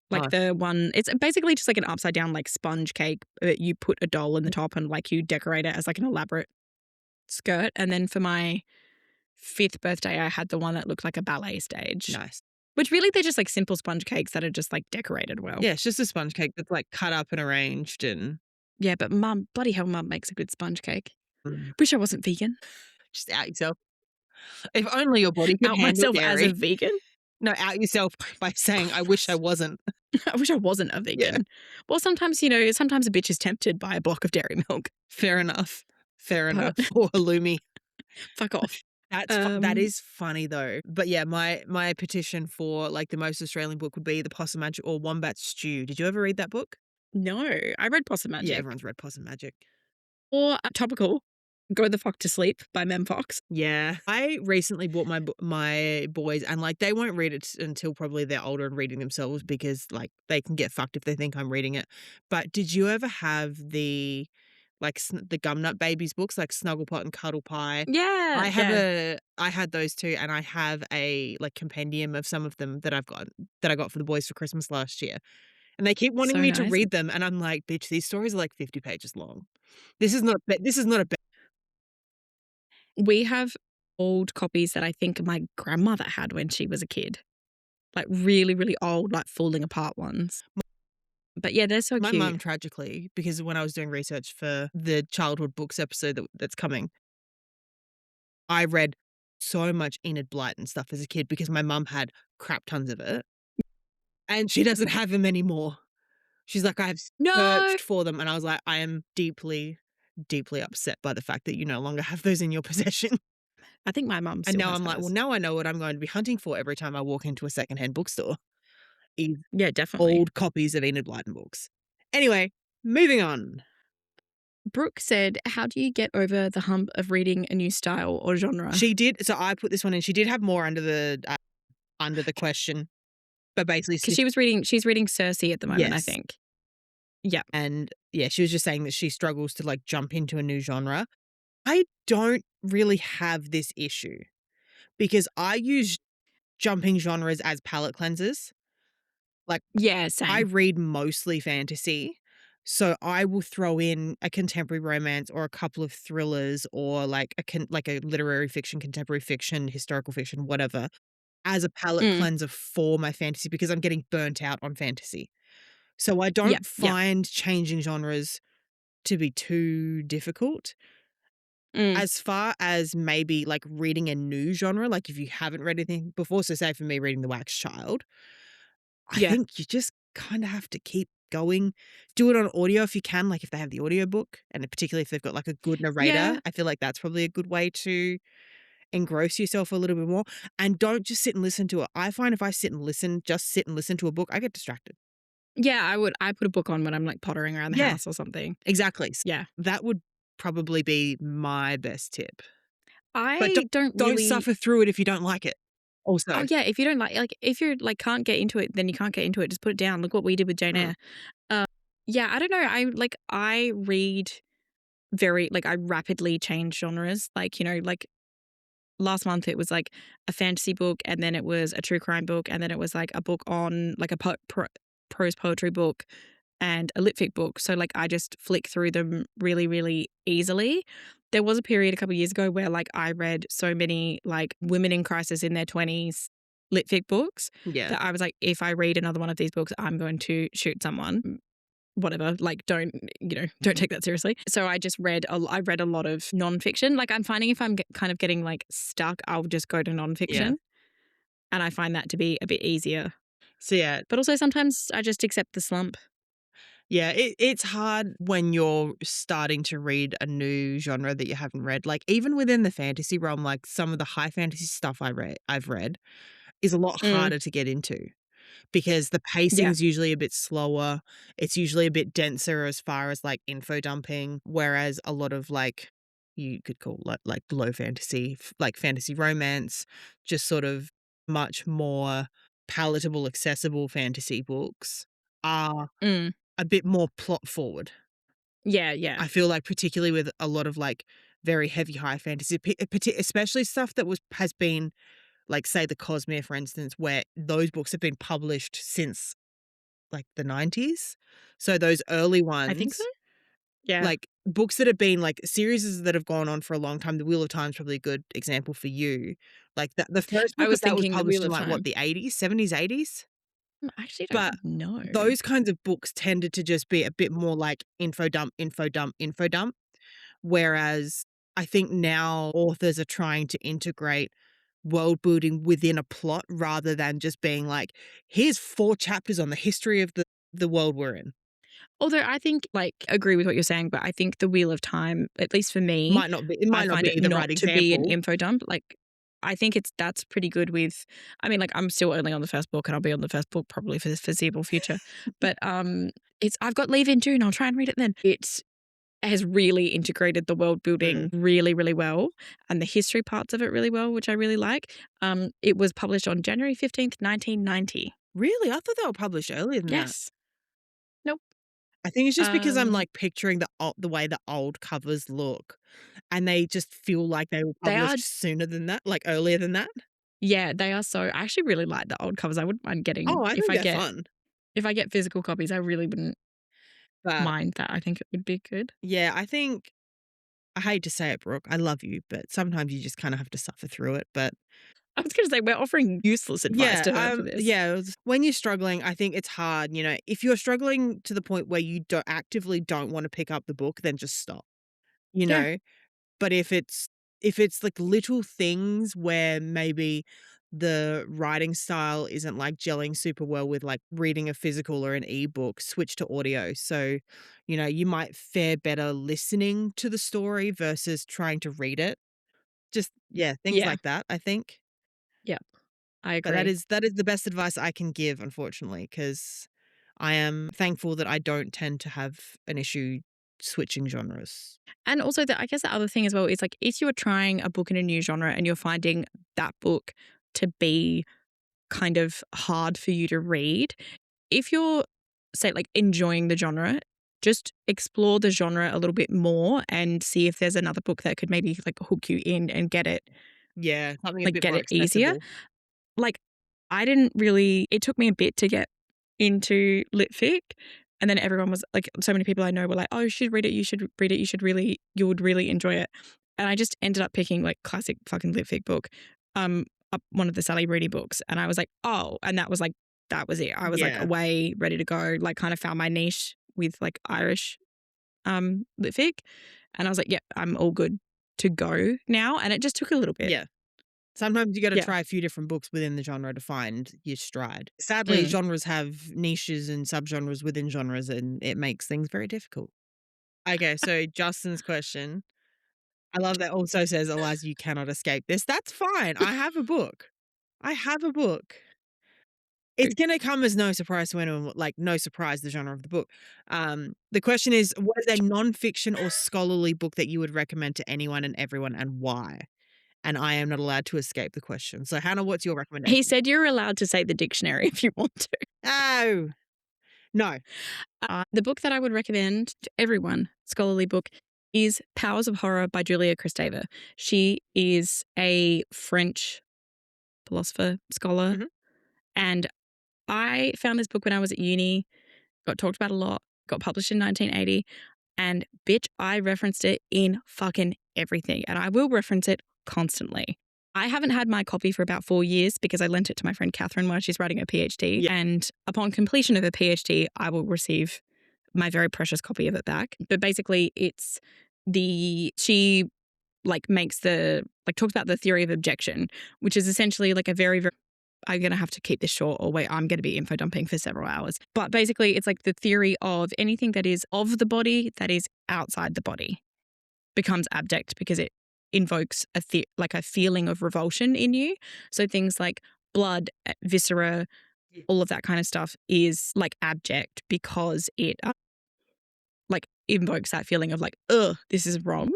B: Like the one, it's basically just like an upside down like sponge cake. You put a doll in the top and like you decorate it as like an elaborate skirt. And then for my 5th birthday, I had the one that looked like a ballet stage.
A: Nice.
B: Which really they're just like simple sponge cakes that are just like decorated well.
A: Yeah, it's just a sponge cake that's like cut up and arranged and.
B: Yeah, but bloody hell, mum makes a good sponge cake. Wish I wasn't vegan.
A: Just out yourself. If only your body could
B: out
A: handle
B: myself
A: dairy.
B: as a vegan.
A: No, out yourself by saying, I wish I wasn't.
B: I wish I wasn't a vegan.
A: Yeah.
B: Well, sometimes, sometimes a bitch is tempted by a block of dairy milk.
A: Fair enough. Fair enough. Or halloumi.
B: Fuck off.
A: That is funny though. But yeah, my petition for like the most Australian book would be The Possum Magic or Wombat Stew. Did you ever read that book?
B: No, I read Possum Magic.
A: Yeah, everyone's read Possum Magic.
B: Or topical, Go the Fuck to Sleep by Mem Fox.
A: Yeah. I recently bought my boys, and like they won't read it until probably they're older and reading themselves because like they can get fucked if they think I'm reading it. But did you ever have the the Gumnut Babies books like Snugglepot and Cuddle Pie?
B: Yeah.
A: I had those too, and I have a like compendium of some of them that I got for the boys for Christmas last year. And they keep wanting me to read them, and I'm like, bitch, these stories are like 50 pages long. This is not a
B: We have old copies that I think my grandmother had when she was a kid. Like really, really old, like falling apart ones. But yeah, they're so cute.
A: My mum, tragically, because when I was doing research for the childhood books episode that's coming, I read so much Enid Blyton stuff as a kid because my mum had crap tons of it. And she doesn't have them anymore. She's like, I've searched for them. And I was like, I am deeply, deeply upset by the fact that you no longer have those in your possession.
B: I think my mum still
A: And now
B: has
A: I'm like,
B: hers.
A: well, now I know what I'm going to be hunting for every time I walk into a secondhand bookstore.
B: Yeah, definitely.
A: Old copies of Enid Blyton books. Anyway, moving on.
B: Brooke said, how do you get over the hump of reading a new style or genre?
A: She did. So I put this one in. She did have more under the question. But basically,
B: because she's reading Cersei at the moment, I think. Yeah.
A: And yeah, she was just saying that she struggles to like jump into a new genre. I don't really have this issue because I use jumping genres as palette cleansers. Like,
B: yeah, same.
A: I read mostly fantasy. So I will throw in a contemporary romance or a couple of thrillers or like a literary fiction, contemporary fiction, historical fiction, whatever, as a palette cleanser for my fantasy because I'm getting burnt out on fantasy. So I don't find changing genres to be too difficult. As far as maybe like reading a new genre, like if you haven't read anything before, so say for me reading The Wax Child, I think you just kind of have to keep going. Do it on audio if you can, like if they have the audiobook, and particularly if they've got like a good narrator. I feel like that's probably a good way to engross yourself a little bit more, and don't just sit and listen to it. I find if I sit and listen to a book, I get distracted.
B: Yeah, I put a book on when I'm, like, pottering around the
A: Yeah,
B: house or something.
A: exactly.
B: Yeah.
A: That would probably be my best tip. But
B: I don't
A: don't
B: really
A: suffer through it if you don't like it.
B: Oh,
A: Also.
B: yeah, if you don't if you're, like, can't get into it, then you can't get into it, just put it down. Look what we did with Jane
A: Mm,
B: Eyre. Uh, yeah, I don't know, I read I rapidly change genres, like, last month it was, like, a fantasy book, and then it was a true crime book, and then it was, like, a book on, like, a prose poetry book and a lit fic book, so, like, I just flick through them really, really easily. There was a period a couple of years ago where, like, I read so many, like, women in crisis in their 20s lit fic books
A: yeah,
B: that I was like, "If I read another one of these books, I'm going to shoot someone." Whatever, like, don't take that seriously. So I read a lot of nonfiction. Like, I'm finding if I'm kind of getting, like, stuck, I'll just go to
A: yeah.
B: nonfiction, and I find that to be a bit easier.
A: So, yeah,
B: But also sometimes I just accept the slump.
A: yeah, it's hard when you're starting to read a new genre that you haven't read. Like, even within the fantasy realm, like, some of the high fantasy stuff I've read is a lot
B: Mm,
A: harder to get into because the
B: yeah.
A: pacing's usually a bit slower. It's usually a bit denser as far as, like, info dumping, whereas a lot of, like, you could call like low fantasy, like fantasy romance, just sort of much more palatable, accessible fantasy books are
B: Mm,
A: a bit more plot forward.
B: yeah, yeah.
A: I feel like particularly with a lot of, like, very heavy high fantasy, especially stuff that has been, like, say, the Cosmere, for instance, where those books have been published since, like, the '90s. So those early
B: I think so?
A: ones,
B: Yeah.
A: like, books that have been, like, series that have gone on for a long time, The Wheel of Time is probably a good example for you. Like, the first
B: I
A: book
B: was
A: of that was
B: thinking The
A: published
B: Wheel
A: in,
B: of
A: like, what,
B: Time.
A: the '80s, '70s, '80s?
B: I actually
A: But
B: don't know.
A: those kinds of books tended to just be a bit more like info dump, info dump, info dump. Whereas I think now authors are trying to integrate world building within a plot rather than just being like, here's 4 chapters on the history of the world we're in.
B: Although I think, like, agree with what you're saying, but I think The Wheel of Time, at least for me,
A: It
B: I
A: might not
B: find it
A: be the
B: not
A: right
B: to be an
A: example.
B: info dump. Like, I think that's pretty good with I mean, like, I'm still only on the first book, and I'll be on the first book probably for the foreseeable future. But, it's I've got leave in June, I'll try and read it then. It has really integrated the world building
A: Mm.
B: really, really well, and the history parts of it really well, which I really like. It was published on January 15th, 1990.
A: Really? I thought they were published earlier than that.
B: Yes. Nope.
A: I think it's just because I'm,
B: Um,
A: like, picturing the way the old covers look, and they just feel like they were
B: they are
A: published sooner than that, like, earlier than that.
B: Yeah, they are so I actually really like the old covers. I wouldn't mind getting
A: Oh, I think they're fun.
B: if I get physical copies, I really wouldn't
A: But,
B: mind that. I think it would be good.
A: yeah, I think I hate to say it, Brooke, I love you, but sometimes you just kinda have to suffer through it, but
B: I was gonna say we're offering useless advice
A: yeah,
B: to her for this.
A: yeah, when you're struggling, I think it's hard, if you're struggling to the point where you don't wanna pick up the book, then just stop, you
B: Yeah.
A: know? But if it's, like, little things where maybe the writing style isn't, like, gelling super well with, like, reading a physical or an ebook, switch to audio. So, you might fare better listening to the story versus trying to read it. Just yeah, things
B: Yeah.
A: like that, I think.
B: Yeah. I
A: But that
B: agree.
A: is that is the best advice I can give, unfortunately, because I am thankful that I don't tend to have an issue switching genres.
B: And also I guess the other thing as well is like if you are trying a book in a new genre and you're finding that book to be kind of hard for you to read, if you're, say, like enjoying the genre, just explore the genre a little bit more and see if there's another book that could maybe like hook you in and
A: Yeah, something a bit
B: get
A: more
B: it easier.
A: accessible.
B: Like, I didn't really it took me a bit to get into lit fic, and then everyone was like so many people I know were like, "Oh, you should read it, you should read it, you would really enjoy it." And I just ended up picking like classic fucking lit fic book, up one of the Sally Rooney books, and I was like, "Oh," and that was it. I was like
A: Yeah,
B: away, ready to go, like kind of found my niche with like Irish lit fic, and I was like, "Yep, I'm all good to go now." And it just took a little bit.
A: yeah. Sometimes you gotta
B: Yeah.
A: try a few different books within the genre to find your stride. Sadly,
B: Mm.
A: genres have niches and subgenres within genres, and it makes things very difficult. Okay, so Justin's question, I love that also says, Eliza, you cannot escape this. That's fine. I have a book. I have a book. It's gonna come as no surprise to anyone, like, no surprise the genre of the book. The question is, what is a nonfiction or scholarly book that you would recommend to anyone and everyone, and why? And I am not allowed to escape the question. So, Hannah, what's your
B: He
A: recommendation?
B: said you're allowed to say the dictionary if you want to.
A: Oh, no.
B: The book that I would recommend to everyone, scholarly book, is Powers of Horror by Julia Kristeva. She is a French philosopher, scholar,
A: Mhm.
B: and I found this book when I was at uni, got talked about a lot, got published in 1980, and bitch, I referenced it in fucking everything, and I will reference it constantly. I haven't had my copy for about 4 years because I lent it to my friend Catherine while she's writing her PhD,
A: Yeah.
B: and upon completion of her PhD, I will receive my very precious copy of it back. But basically, it's she makes talks about the theory of objection, which is essentially like a very, very, I'm going to have to keep this short or wait, I'm going to be info dumping for several hours. But basically, it's like the theory of anything that is of the body that is outside the body becomes abject because it invokes a feeling of revulsion in you. So things like blood, viscera,
A: Yeah.
B: all of that kind of stuff is like abject because it invokes that feeling of like, ugh, this is wrong.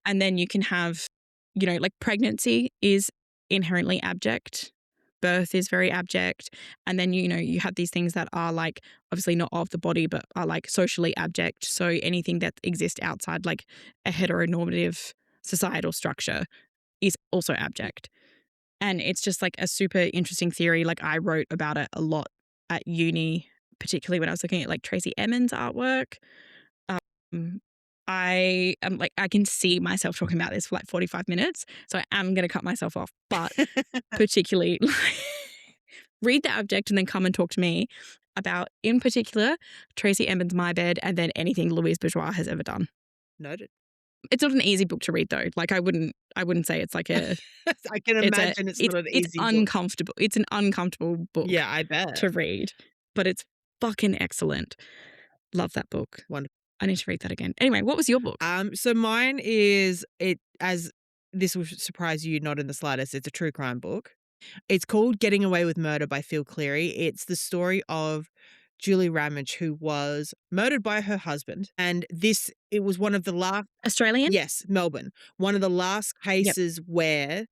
B: And then you can have, like pregnancy is inherently abject. Birth is very abject. And then, you have these things that are like obviously not of the body, but are like socially abject. So anything that exists outside like a heteronormative societal structure is also abject. And it's just like a super interesting theory. Like I wrote about it a lot at uni, particularly when I was looking at like Tracy Emin's artwork. Um, I am like, I can see myself talking about this for like 45 minutes. So I am going to cut myself off. But particularly, read the abject and then come and talk to me about, in particular, Tracy Emin's My Bed and then anything Louise Bourgeois has ever done.
A: Noted.
B: It's not an easy book to read though. Like I wouldn't say it's like a
A: I can imagine it's not an
B: it's
A: easy book.
B: uncomfortable. It's an uncomfortable book
A: Yeah, I bet.
B: to read, but it's fucking excellent. Love that book.
A: Wonderful.
B: I need to read that again. Anyway, what was your book?
A: So mine is as this will surprise you not in the slightest. It's a true crime book. It's called Getting Away with Murder by Phil Cleary. It's the story of Julie Ramage, who was murdered by her husband. And it was one of the last.
B: Australian?
A: Yes, Melbourne. One of the last cases where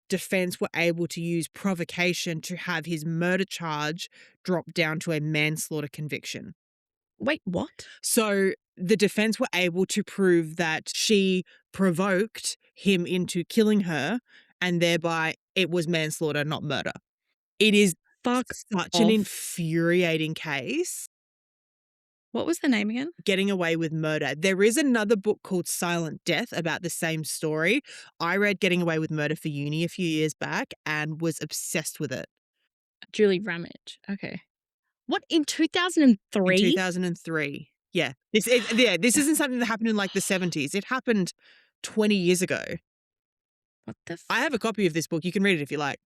A: defense were able to use provocation to have his murder charge drop down to a manslaughter conviction.
B: Wait, what?
A: So the defense were able to prove that she provoked him into killing her, and thereby it was manslaughter, not murder. It is
B: Fuck
A: such an
B: off.
A: infuriating case.
B: What was the name again?
A: Getting Away with Murder. There is another book called Silent Death about the same story. I read Getting Away with Murder for uni a few years back and was obsessed with it.
B: Julie Ramage. Okay. What, in 2003?
A: In 2003. Yeah. This isn't something that happened in like the 70s. It happened 20 years ago.
B: What the
A: I have a copy of this book. You can read it if you like.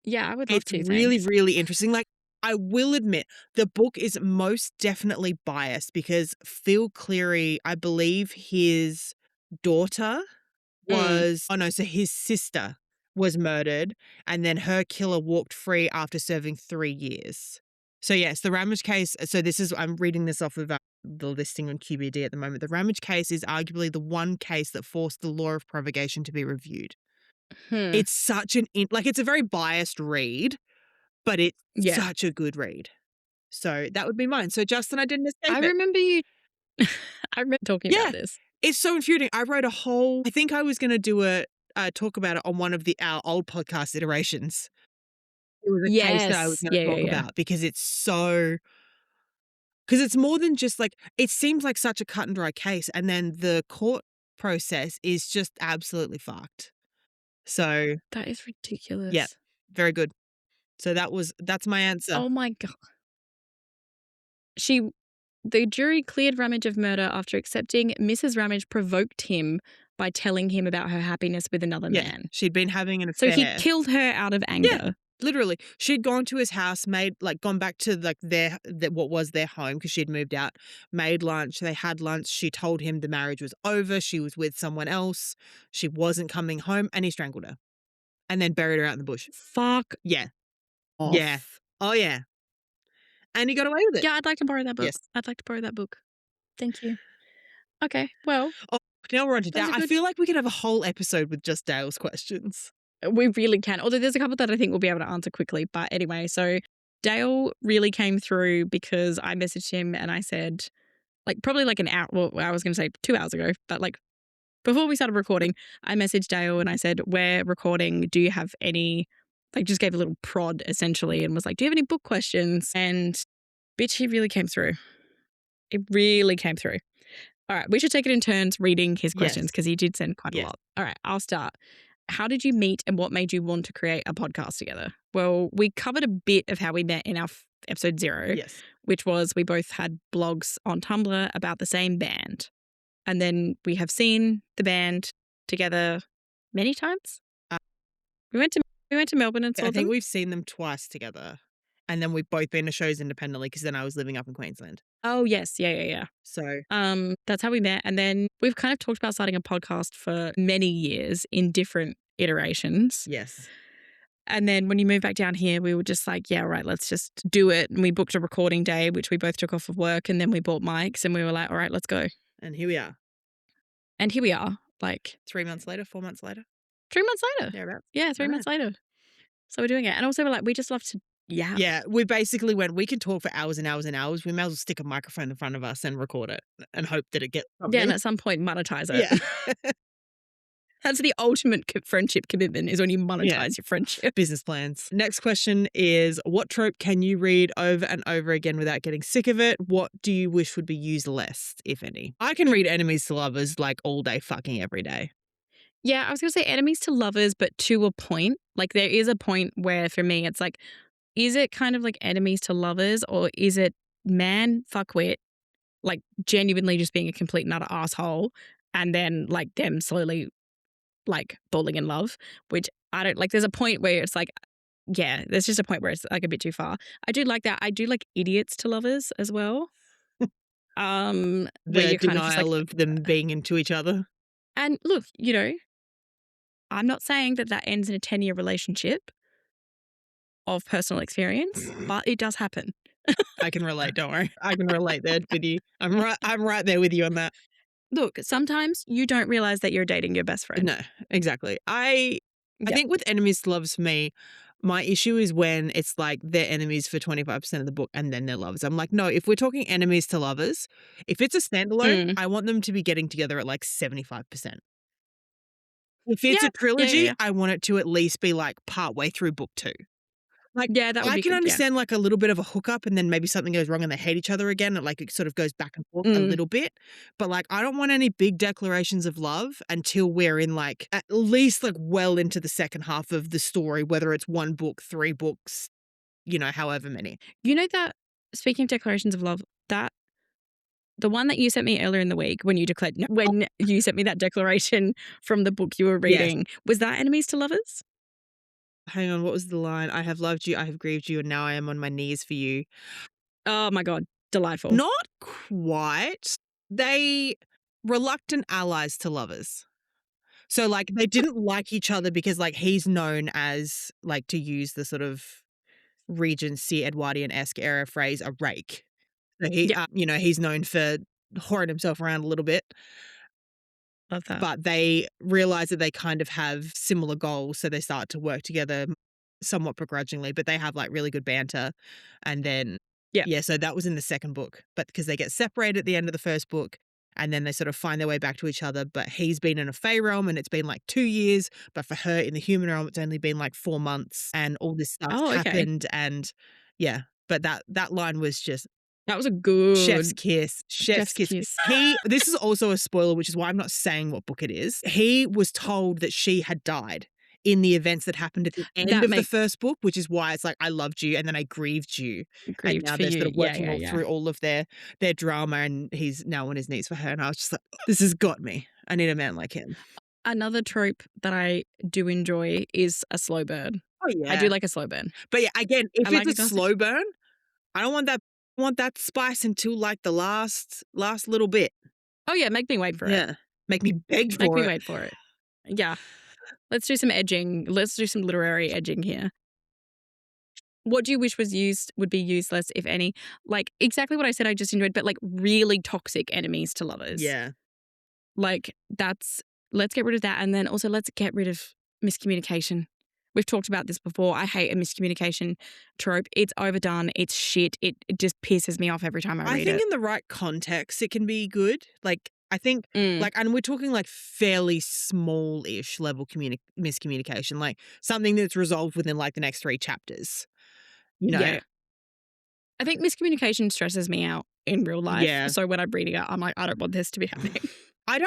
B: Yeah, I would love
A: It's
B: to.
A: really,
B: Thanks.
A: really interesting. Like, I will admit, the book is most definitely biased because Phil Cleary, I believe his daughter so his sister was murdered, and then her killer walked free after serving 3 years. So yes, the Ramage case, I'm reading this off of the listing on QBD at the moment. The Ramage case is arguably the one case that forced the law of provocation to be reviewed. It's such it's a very biased read, but it's such a good read. So that would be mine. So Justin, I didn't escape it.
B: Remember you I remember talking about this.
A: It's so infuriating. I wrote I think I was going to do talk about it on one of our old podcast iterations. It was a case that I was
B: Yes.
A: going to talk
B: Yeah.
A: about because it's more than just like, it seems like such a cut and dry case. And then the court process is just absolutely fucked. So
B: That is ridiculous.
A: yeah, very good. So that's my answer.
B: Oh my God. The jury cleared Ramage of murder after accepting Mrs. Ramage provoked him by telling him about her happiness with another man.
A: She'd been having an
B: So
A: affair.
B: he killed her out of anger.
A: Literally, she'd gone to his house, gone back to like what was their home because she'd moved out, made lunch. They had lunch. She told him the marriage was over. She was with someone else. She wasn't coming home, and he strangled her and then buried her out in the bush.
B: Fuck
A: Yeah. Yeah.
B: off.
A: Oh, yeah. And he got away with it.
B: Yeah, I'd like to borrow that book.
A: Yes.
B: I'd like to borrow that book. Thank you. Okay, well,
A: Oh, now we're on to
B: that was
A: Dale.
B: a
A: I
B: good
A: feel like we could have a whole episode with just Dale's questions.
B: we really can. Although there's a couple that I think we'll be able to answer quickly. But anyway, so Dale really came through because I messaged him and I said, like, probably like an hour, well, I was going to say 2 hours ago, but like before we started recording, I messaged Dale and I said, we're recording. Do you have any, like, just gave a little prod essentially and was like, do you have any book questions? And bitch, he really came through. It really came through. All right, we should take it in turns reading his questions
A: Yes.
B: because he did send quite a
A: Yes.
B: lot. All right, I'll start. How did you meet and what made you want to create a podcast together? Well, we covered a bit of how we met in our episode 0,
A: Yes.
B: which was we both had blogs on Tumblr about the same band. And then we have seen the band together many times. We went to Melbourne and saw
A: I think
B: them.
A: we've seen them twice together. And then we've both been to shows independently because then I was living up in Queensland.
B: Oh, yes. Yeah.
A: So
B: That's how we met. And then we've kind of talked about starting a podcast for many years in different iterations.
A: yes.
B: And then when you moved back down here, we were just like, yeah, right, let's just do it. And we booked a recording day, which we both took off of work. And then we bought mics and we were like, all right, let's go.
A: And here we are.
B: And here we are, like
A: 3 months later, 4 months later.
B: 3 months later.
A: Thereabouts.
B: Yeah, 3 months later. So we're doing it. And also we're like, we just love to yap.
A: Yeah, we basically went, we can talk for hours and hours and hours. We may as well stick a microphone in front of us and record it and hope that it gets
B: Yeah,
A: something.
B: and at some point monetize it.
A: Yeah.
B: That's the ultimate friendship commitment is when you monetize your friendship.
A: Business plans. Next question is, what trope can you read over and over again without getting sick of it? What do you wish would be used less, if any? I can read enemies to lovers like all day fucking every day.
B: Yeah, I was going to say enemies to lovers, but to a point. Like there is a point where for me it's like, is it kind of like enemies to lovers or is it man fuckwit, like genuinely just being a complete and utter asshole and then like them slowly like falling in love, which I don't like. There's a point where it's like, yeah, there's just a point where it's like a bit too far. I do like that. I do like idiots to lovers as well. Where
A: The
B: you're kind of just like,
A: denial of them being into each other.
B: and look, you know, I'm not saying that ends in a 10-year relationship of personal experience, but it does happen.
A: I can relate, don't worry. I can relate there with you. I'm right there with you on that.
B: Look, sometimes you don't realize that you're dating your best friend.
A: No, exactly. I
B: Yeah.
A: think with enemies to lovers for me, my issue is when it's like they're enemies for 25% of the book and then they're lovers. I'm like, no, if we're talking enemies to lovers, if it's a standalone, I want them to be getting together at like 75%. If it's a trilogy, I want it to at least be like partway through book 2. Like,
B: Yeah, that would
A: I
B: be
A: can
B: good,
A: understand like a little bit of a hookup and then maybe something goes wrong and they hate each other again and like it sort of goes back and forth a little bit. But like I don't want any big declarations of love until we're in like at least like well into the second half of the story, whether it's 1 book, 3 books, you know, however many.
B: You know that, speaking of declarations of love, that the one that you sent me earlier in the week when you declared, when you sent me that declaration from the book you were reading, was that enemies to lovers?
A: Hang on, what was the line? I have loved you, I have grieved you, and now I am on my knees for you.
B: Oh my God, delightful.
A: Not quite. They reluctant allies to lovers. So like they didn't like each other because like he's known as, like, to use the sort of Regency Edwardian-esque era phrase, a rake. So he, you know, he's known for whoring himself around a little bit.
B: Love that.
A: But they realize that they kind of have similar goals, so they start to work together somewhat begrudgingly, but they have like really good banter. And then, so that was in the second book, but because they get separated at the end of the first book and then they sort of find their way back to each other. But he's been in a Fey realm and it's been like 2 years, but for her in the human realm, it's only been like 4 months and all this stuff happened. And but that line was just,
B: that was a good
A: chef's kiss. Chef's kiss. This is also a spoiler, which is why I'm not saying what book it is. He was told that she had died in the events that happened at the end of the first book, which is why it's like, I loved you and then I grieved you. And now they're sort of working through all of their drama and he's now on his knees for her. And I was just like, this has got me. I need a man like him.
B: Another trope that I do enjoy is a slow burn.
A: Oh,
B: I do
A: yeah.
B: like a slow burn.
A: But, yeah, again,
B: I
A: if it's
B: like
A: a
B: a classic.
A: slow burn, I don't want that spice until, like, the last little bit.
B: Oh, yeah, make me wait for it.
A: Yeah. Make me beg
B: Make
A: for
B: me
A: it.
B: wait for it. Yeah. Let's do some edging. Let's do some literary edging here. What do you wish would be useless, if any? Like, exactly what I said I just enjoyed, but, like, really toxic enemies to lovers.
A: Yeah.
B: Like, let's get rid of that, and then also let's get rid of miscommunication. We've talked about this before. I hate a miscommunication trope. It's overdone. It's shit. It just pisses me off every time I
A: I
B: read
A: think
B: it.
A: in the right context, it can be good. Like, I think,
B: Mm,
A: like, and we're talking like fairly small-ish level miscommunication, like something that's resolved within like the next 3 chapters, you know?
B: yeah. I think miscommunication stresses me out in real life.
A: Yeah.
B: So when I'm reading it, I'm like, I don't want this to be happening.
A: I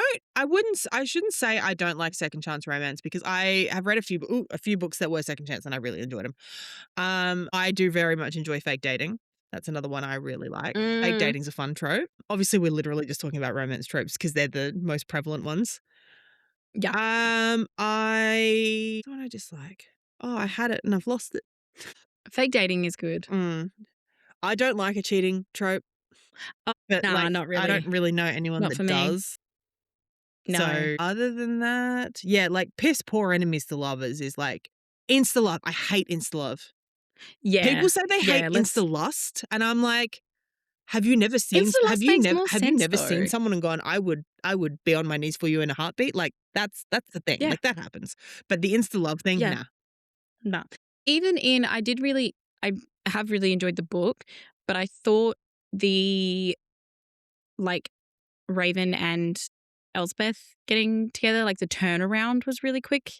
A: shouldn't say I don't like second chance romance because I have read a few books that were second chance and I really enjoyed them. I do very much enjoy fake dating. That's another one I really like. Fake
B: Mm,
A: dating's a fun trope. Obviously, we're literally just talking about romance tropes because they're the most prevalent ones.
B: yeah.
A: I what I dislike. Oh, I had it and I've lost it.
B: Fake dating is good.
A: Mm. I don't like a cheating trope,
B: Oh,
A: but
B: nah,
A: like
B: not
A: I don't
B: really.
A: really know anyone
B: Not for
A: that
B: me.
A: does.
B: No.
A: So other than that, yeah, like piss poor enemies to lovers is like insta love. I hate insta love.
B: Yeah.
A: People say they hate
B: Yeah.
A: insta lust, and I'm like,
B: Insta lust makes more
A: have you
B: sense
A: never seen
B: though.
A: someone and gone, I would be on my knees for you in a heartbeat? Like that's the thing.
B: Yeah.
A: Like that happens. But the insta love thing,
B: Yeah.
A: nah.
B: No. I have really enjoyed the book, but I thought the, like, Raven and Elspeth getting together, like, the turnaround was really quick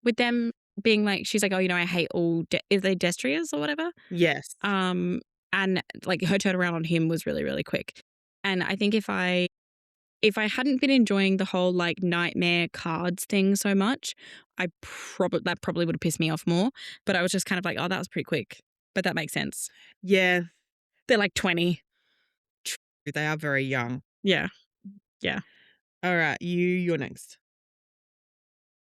B: with them being like, she's like, "Oh, I hate all is they destriers or whatever?"
A: Yes.
B: Um, and, like, her turnaround on him was really, really quick. And I think if I hadn't been enjoying the whole, like, nightmare cards thing so much, that probably would have pissed me off more, but I was just kind of like, "Oh, that was pretty quick." But that makes sense.
A: Yeah.
B: They're like 20.
A: True. They are very young.
B: Yeah, yeah.
A: All right, you're next.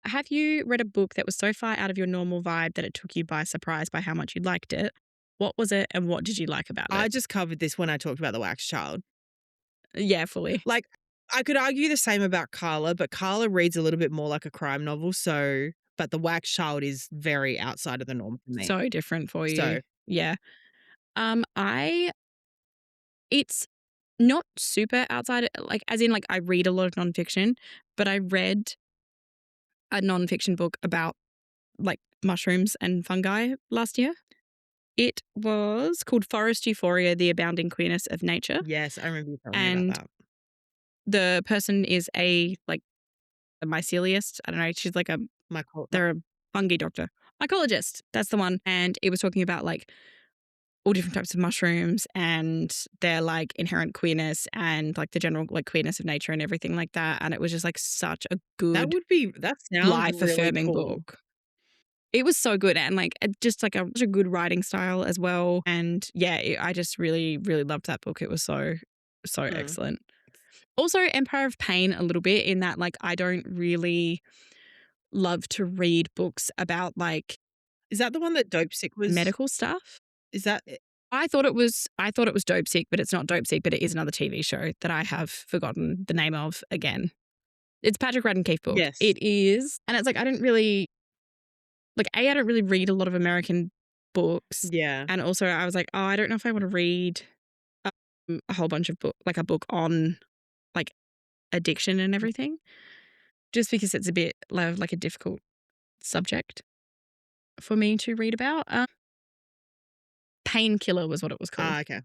B: Have you read a book that was so far out of your normal vibe that it took you by surprise by how much you liked it? What was it, and what did you like about
A: I
B: it?
A: just covered this when I talked about the wax child.
B: Yeah, fully.
A: Like, I could argue the same about Carla, but Carla reads a little bit more like a crime novel, so but the wax child is very outside of the norm for me.
B: So different for you.
A: So,
B: Yeah. I it's not super outside, like, as in, like, I read a lot of nonfiction, but I read a nonfiction book about, like, mushrooms and fungi last year. It was called Forest Euphoria: The Abounding Queerness of Nature,
A: yes, I remember you telling me about
B: and
A: that.
B: the person is a mycelialist. I don't know, she's like
A: My
B: they're a fungi doctor. Mycologist, that's the one, and it was talking about, like, all different types of mushrooms and their, like, inherent queerness and, like, the general, like, queerness of nature and everything like that, and it was just, like, such a good
A: that sounds
B: life
A: really
B: affirming
A: cool.
B: book. It was so good, and, like, just, like, such a good writing style as well, and yeah, I just really, really loved that book. It was so, so
A: Mm.
B: excellent. Also, Empire of Pain a little bit in that, like, I don't really love to read books about, like,
A: Is that the one that Dope Sick was
B: medical stuff.
A: is that it?
B: I thought it was Dope Sick, but it's not Dope Sick, but it is another TV show that I have forgotten the name of again. It's Patrick Radden Keefe book.
A: Yes.
B: It is, and it's like I don't really read a lot of American books,
A: Yeah.
B: and also I was like, oh, I don't know if I want to read a whole bunch of like a book on, like, addiction and everything, just because it's a bit like a difficult subject for me to read about. Painkiller was what it was called.
A: Ah, okay.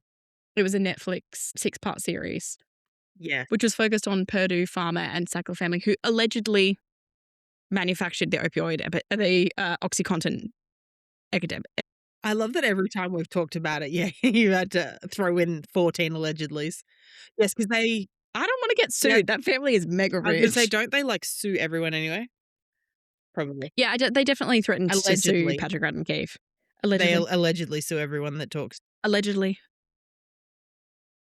B: It was a Netflix 6-part series,
A: Yes.
B: which was focused on Purdue Pharma and Sackler family, who allegedly manufactured the OxyContin epidemic.
A: I love that every time we've talked about it, yeah, you had to throw in 14 allegedlys. Yes, because
B: I don't want to get
A: yeah,
B: sued. That family is mega
A: I was gonna say,
B: rich.
A: don't they, like, sue everyone anyway? Probably.
B: Yeah, they definitely threatened to sue
A: Allegedly.
B: Patrick Radden Keefe.
A: They
B: Allegedly.
A: allegedly sue everyone that talks.
B: Allegedly.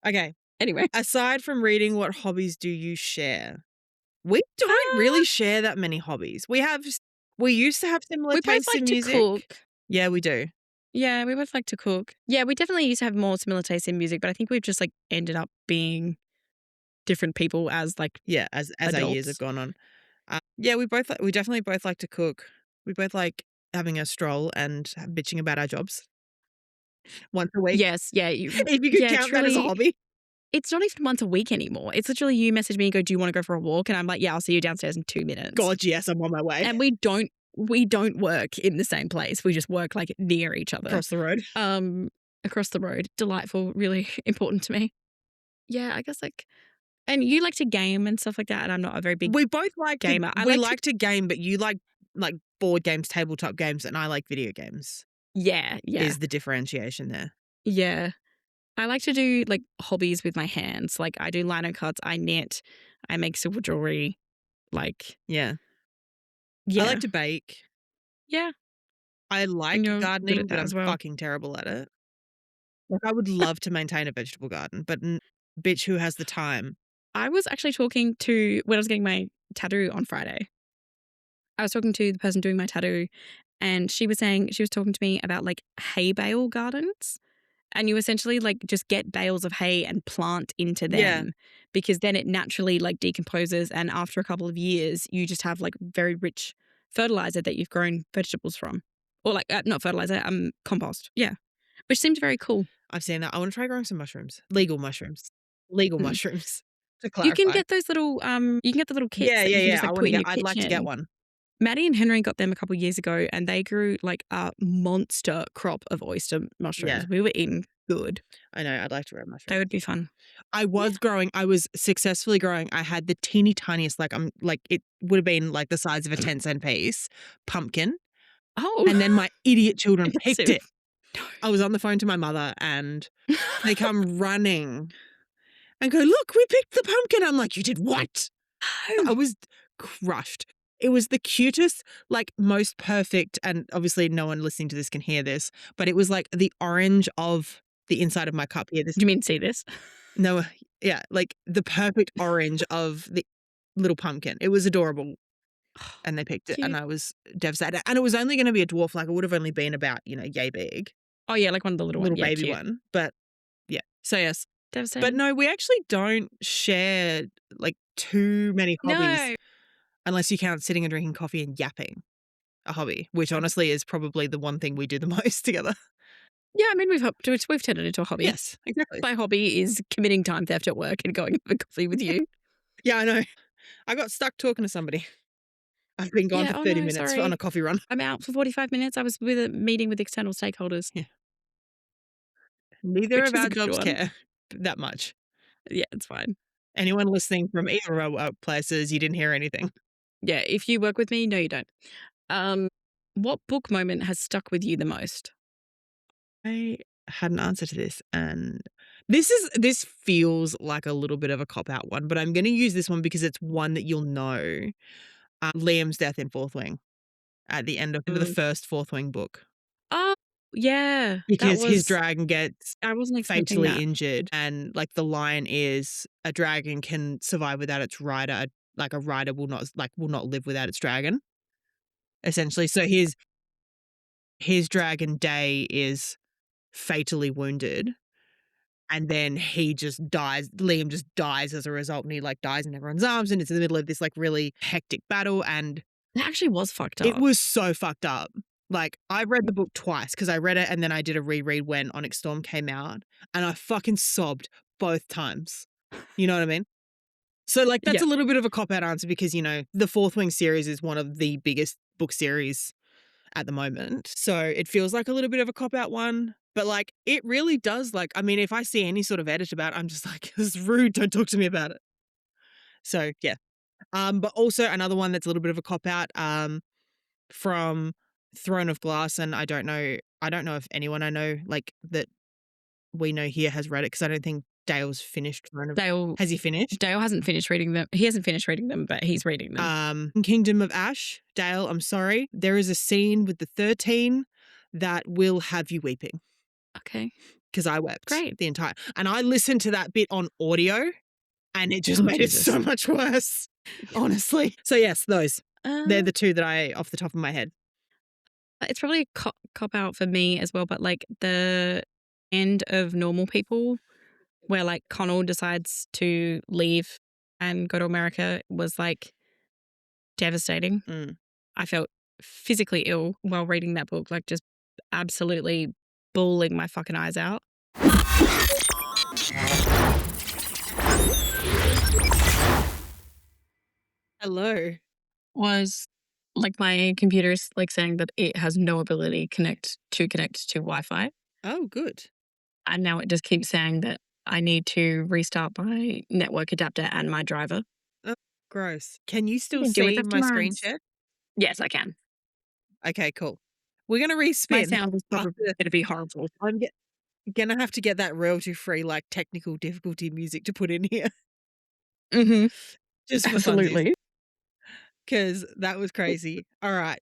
A: Okay.
B: Anyway.
A: Aside from reading, what hobbies do you share? We don't
B: Uh,
A: really share that many hobbies. We have We used to have similar
B: We both
A: tastes
B: like
A: in
B: to
A: music.
B: cook.
A: Yeah, we do.
B: Yeah, we both like to cook. Yeah, we definitely used to have more similar tastes in music, but I think we've just, like, ended up being different people as, like,
A: Yeah, as our years have
B: adults.
A: gone on. Yeah, we definitely both like to cook. We both like having a stroll and bitching about our jobs once a week.
B: Yes, yeah, you
A: If you could
B: yeah,
A: count that as a
B: truly.
A: hobby.
B: It's not even once a week anymore. It's literally you message me and go, "Do you wanna go for a walk?" And I'm like, "Yeah, I'll see you downstairs in 2 minutes."
A: God, yes, I'm on my way.
B: And we don't work in the same place. We just work, like, near each other,
A: Across the road.
B: um, across the road. Delightful, really important to me. Yeah, I guess, like and you like to game and stuff like that, and I'm not a very big
A: We both like to
B: gamer. I
A: we
B: like to
A: like to game, but you like board games, tabletop games, and I like video games,
B: Yeah, yeah,
A: is the differentiation there.
B: yeah. I like to do, like, hobbies with my hands. Like, I do lino cuts, I knit, I make silver jewelry, like
A: Yeah. I like
B: yeah.
A: to bake.
B: Yeah,
A: I
B: and
A: like
B: you're good
A: gardening,
B: at
A: but
B: that
A: I'm
B: as well.
A: fucking terrible at it. Like, I would love to maintain a vegetable garden, but bitch, who has the time?
B: I was actually talking to when I was getting my tattoo on Friday, I was talking to the person doing my tattoo, and she was saying she was talking to me about, like, hay bale gardens. And you essentially, like, just get bales of hay and plant into
A: Yeah.
B: them because then it naturally, like, decomposes, and after a couple of years, you just have, like, very rich fertilizer that you've grown vegetables from. Or, like, not fertilizer, compost. Yeah. Which seemed very cool.
A: I've seen that. I wanna try growing some mushrooms. Legal mushrooms. Legal
B: Mm.
A: mushrooms, to
B: You can
A: clarify.
B: get those little, you can get the little kits
A: Yeah,
B: that
A: yeah,
B: you can
A: yeah.
B: just, like, put in your
A: I'd like to get
B: kitchen.
A: one.
B: Maddie and Henry got them a couple of years ago, and they grew, like, a monster crop of oyster
A: Yeah,
B: mushrooms. We were eating good.
A: I know. I'd like to grow
B: They
A: mushrooms.
B: would be fun. Yeah.
A: I was successfully growing. I had the teeny tiniest, like it would have been like the size of a 10-cent piece pumpkin.
B: Oh,
A: And then my idiot children picked it.
B: massive.
A: I was on the phone to my mother and they come running and go, "Look, we picked the pumpkin." I'm like, "You did what?" I
B: No.
A: was crushed. It was the cutest, like, most perfect, and obviously no one listening to this can hear this, but it was like the orange of the inside of my cup here. This
B: Do you mean see this?
A: no, yeah, like the perfect orange of the little pumpkin. It was adorable, and they picked it, and
B: Cute.
A: I was devastated. And it was only gonna be a dwarf, like, it would have only been about, yay big,
B: Oh, yeah, like one of the little one.
A: little
B: Yeah,
A: baby
B: cute.
A: one, but yeah. So, yes. But
B: Devastating.
A: no, we actually don't share, like, too many hobbies
B: No.
A: unless you count sitting and drinking coffee and yapping a hobby, which honestly is probably the one thing we do the most together.
B: Yeah, I mean, we've turned it into a hobby.
A: Yes, exactly.
B: My hobby is committing time theft at work and going for coffee with you.
A: Yeah, I know. I got stuck talking to somebody. I've been gone
B: Yeah,
A: for
B: oh
A: 30
B: no,
A: minutes on a
B: sorry.
A: coffee run.
B: I'm out for 45 minutes. I was with a meeting with external stakeholders,
A: Yeah. Neither
B: which
A: of
B: is a
A: our
B: good
A: jobs
B: one.
A: care that much.
B: Yeah, it's fine.
A: Anyone listening from either of our workplaces, you didn't hear anything.
B: Yeah, if you work with me, no, you don't. Um, what book moment has stuck with you the most?
A: I had an answer to this, and this feels like a little bit of a cop out one, but I'm going to use this one because it's one that you'll know. Liam's death in Fourth Wing at the end of the
B: Mm.
A: first Fourth Wing book,
B: Oh, yeah, that
A: because his
B: was.
A: dragon gets
B: I wasn't expecting
A: fatally
B: that.
A: injured, and like the line is a dragon can survive without its rider, like a rider will not live without its dragon, essentially. So his dragon Day is fatally wounded. And then he just dies. Liam just dies as a result, and he like dies in everyone's arms, and it's in the middle of this like really hectic battle, and
B: That actually was fucked
A: it
B: up.
A: was so fucked up. Like, I read the book twice because I read it and then I did a reread when Onyx Storm came out, and I fucking sobbed both times. You know what I mean? So like that's
B: Yeah.
A: a little bit of a cop out answer because the Fourth Wing series is one of the biggest book series at the moment. So it feels like a little bit of a cop out one. But like it really does, like, I mean, if I see any sort of edit about it, I'm just like, this is rude, don't talk to me about it. So yeah. But also another one that's a little bit of a cop out, from Throne of Glass, and I don't know if anyone I know like that we know here has read it, because I don't think Dale's finished Throne of.
B: Dale
A: Has he finished?
B: Dale hasn't finished reading them. He hasn't finished reading them, but he's reading them.
A: Kingdom of Ash, Dale, I'm sorry. There is a scene with the 13 that will have you weeping,
B: Okay.
A: because I wept
B: Great.
A: the entire, and I listened to that bit on audio and it just
B: Oh,
A: made it
B: Jesus.
A: so much worse, honestly. So yes, those. They're
B: Uh,
A: the 2 that I off the top of my head.
B: it's probably a cop out for me as well, but, like, the end of Normal People where, like, Connell decides to leave and go to America was, like, devastating.
A: Mm.
B: I felt physically ill while reading that book, like, just absolutely bawling my fucking eyes out.
A: Hello.
B: Was like my computer's like saying that it has no ability connect to Wi-Fi,
A: Oh, good.
B: and now it just keeps saying that I need to restart my network adapter and my driver.
A: Oh, gross. Can you still
B: Do it
A: see
B: after
A: my screen
B: months.
A: share?
B: Yes, I can.
A: Okay, cool. We're gonna
B: My
A: respin
B: sound is probably
A: after
B: going to be horrible.
A: I'm gonna have to get that royalty-free, like, technical difficulty music to put in here
B: Hmm.
A: just for funsies,
B: Absolutely.
A: 'cause that was crazy. Alright.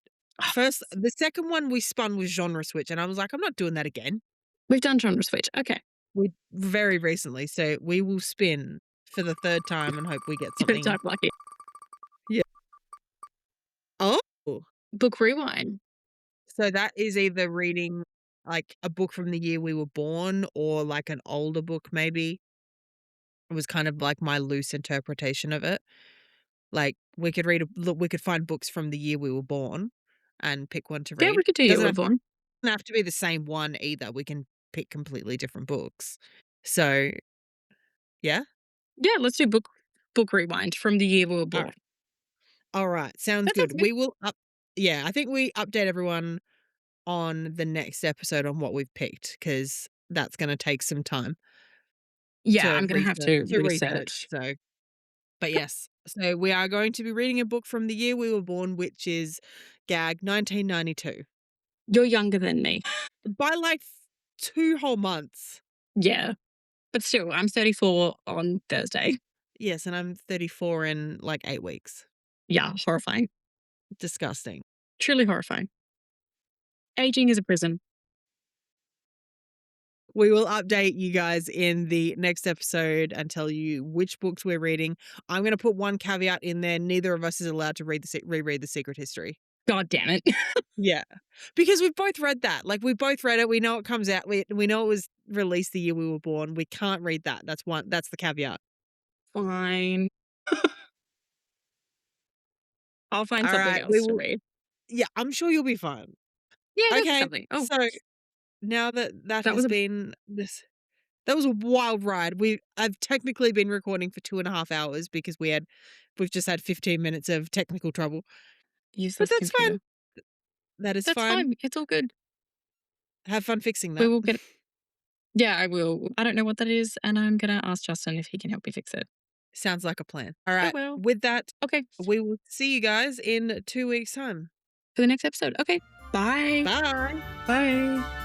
A: First the second one we spun was genre switch, and I was like, "I'm not doing that again."
B: We've done genre switch. Okay.
A: We very recently, so we will spin for the 3rd time and hope we get
B: Third
A: something.
B: time lucky.
A: Yeah. Oh!
B: Book rewind.
A: So that is either reading, like, a book from the year we were born or, like, an older book maybe. It was kind of like my loose interpretation of it. Like, we could read a look, we could find books from the year we were born and pick one to
B: Yeah, we
A: read.
B: could do Year
A: Doesn't
B: We're
A: have
B: Born.
A: doesn't have to be the same one either. We can pick completely different books. So, yeah?
B: Yeah, let's do book rewind from the year we were born.
A: Alright. Alright, sounds
B: That sounds
A: good.
B: good.
A: We will up Yeah, I think we update everyone on the next episode on what we've picked because that's gonna take some time
B: Yeah,
A: to
B: I'm gonna have to
A: research,
B: research.
A: so but yes. So we are going to be reading a book from the year we were born, which is Gag 1992.
B: You're younger than me.
A: By, like, 2 whole months.
B: Yeah. But still, I'm 34 on Thursday.
A: Yes, and I'm 34 in, like, 8 weeks.
B: Yeah, horrifying.
A: Disgusting.
B: Truly horrifying. Aging is a prison.
A: We will update you guys in the next episode and tell you which books we're reading. I'm gonna put one caveat in there, neither of us is allowed to reread The Secret History.
B: God damn it.
A: Yeah. Because we've both read that. Like, we both read it, we know it comes out, we know it was released the year we were born. We can't read that. That's the caveat.
B: Fine. I'll find something
A: Alright, we
B: else to
A: will
B: read.
A: yeah, I'm sure you'll be fine.
B: Yeah, that's
A: Okay,
B: something. Oh,
A: so now that that
B: that
A: has
B: was a
A: been this that was a wild ride. I've technically been recording for 2.5 hours because we've just had 15 minutes of technical trouble, but
B: useless
A: that's fine.
B: computer.
A: That is
B: That's
A: fine.
B: fine. It's all good.
A: Have fun fixing
B: We
A: that.
B: will get Yeah, I will. I don't know what that is, and I'm gonna ask Justin if he can help me fix it.
A: Sounds like a plan.
B: Oh
A: Alright,
B: well.
A: with that,
B: Okay.
A: we will see you guys in 2 weeks' time.
B: For the next episode. Okay. Bye.
A: Bye.
B: Bye.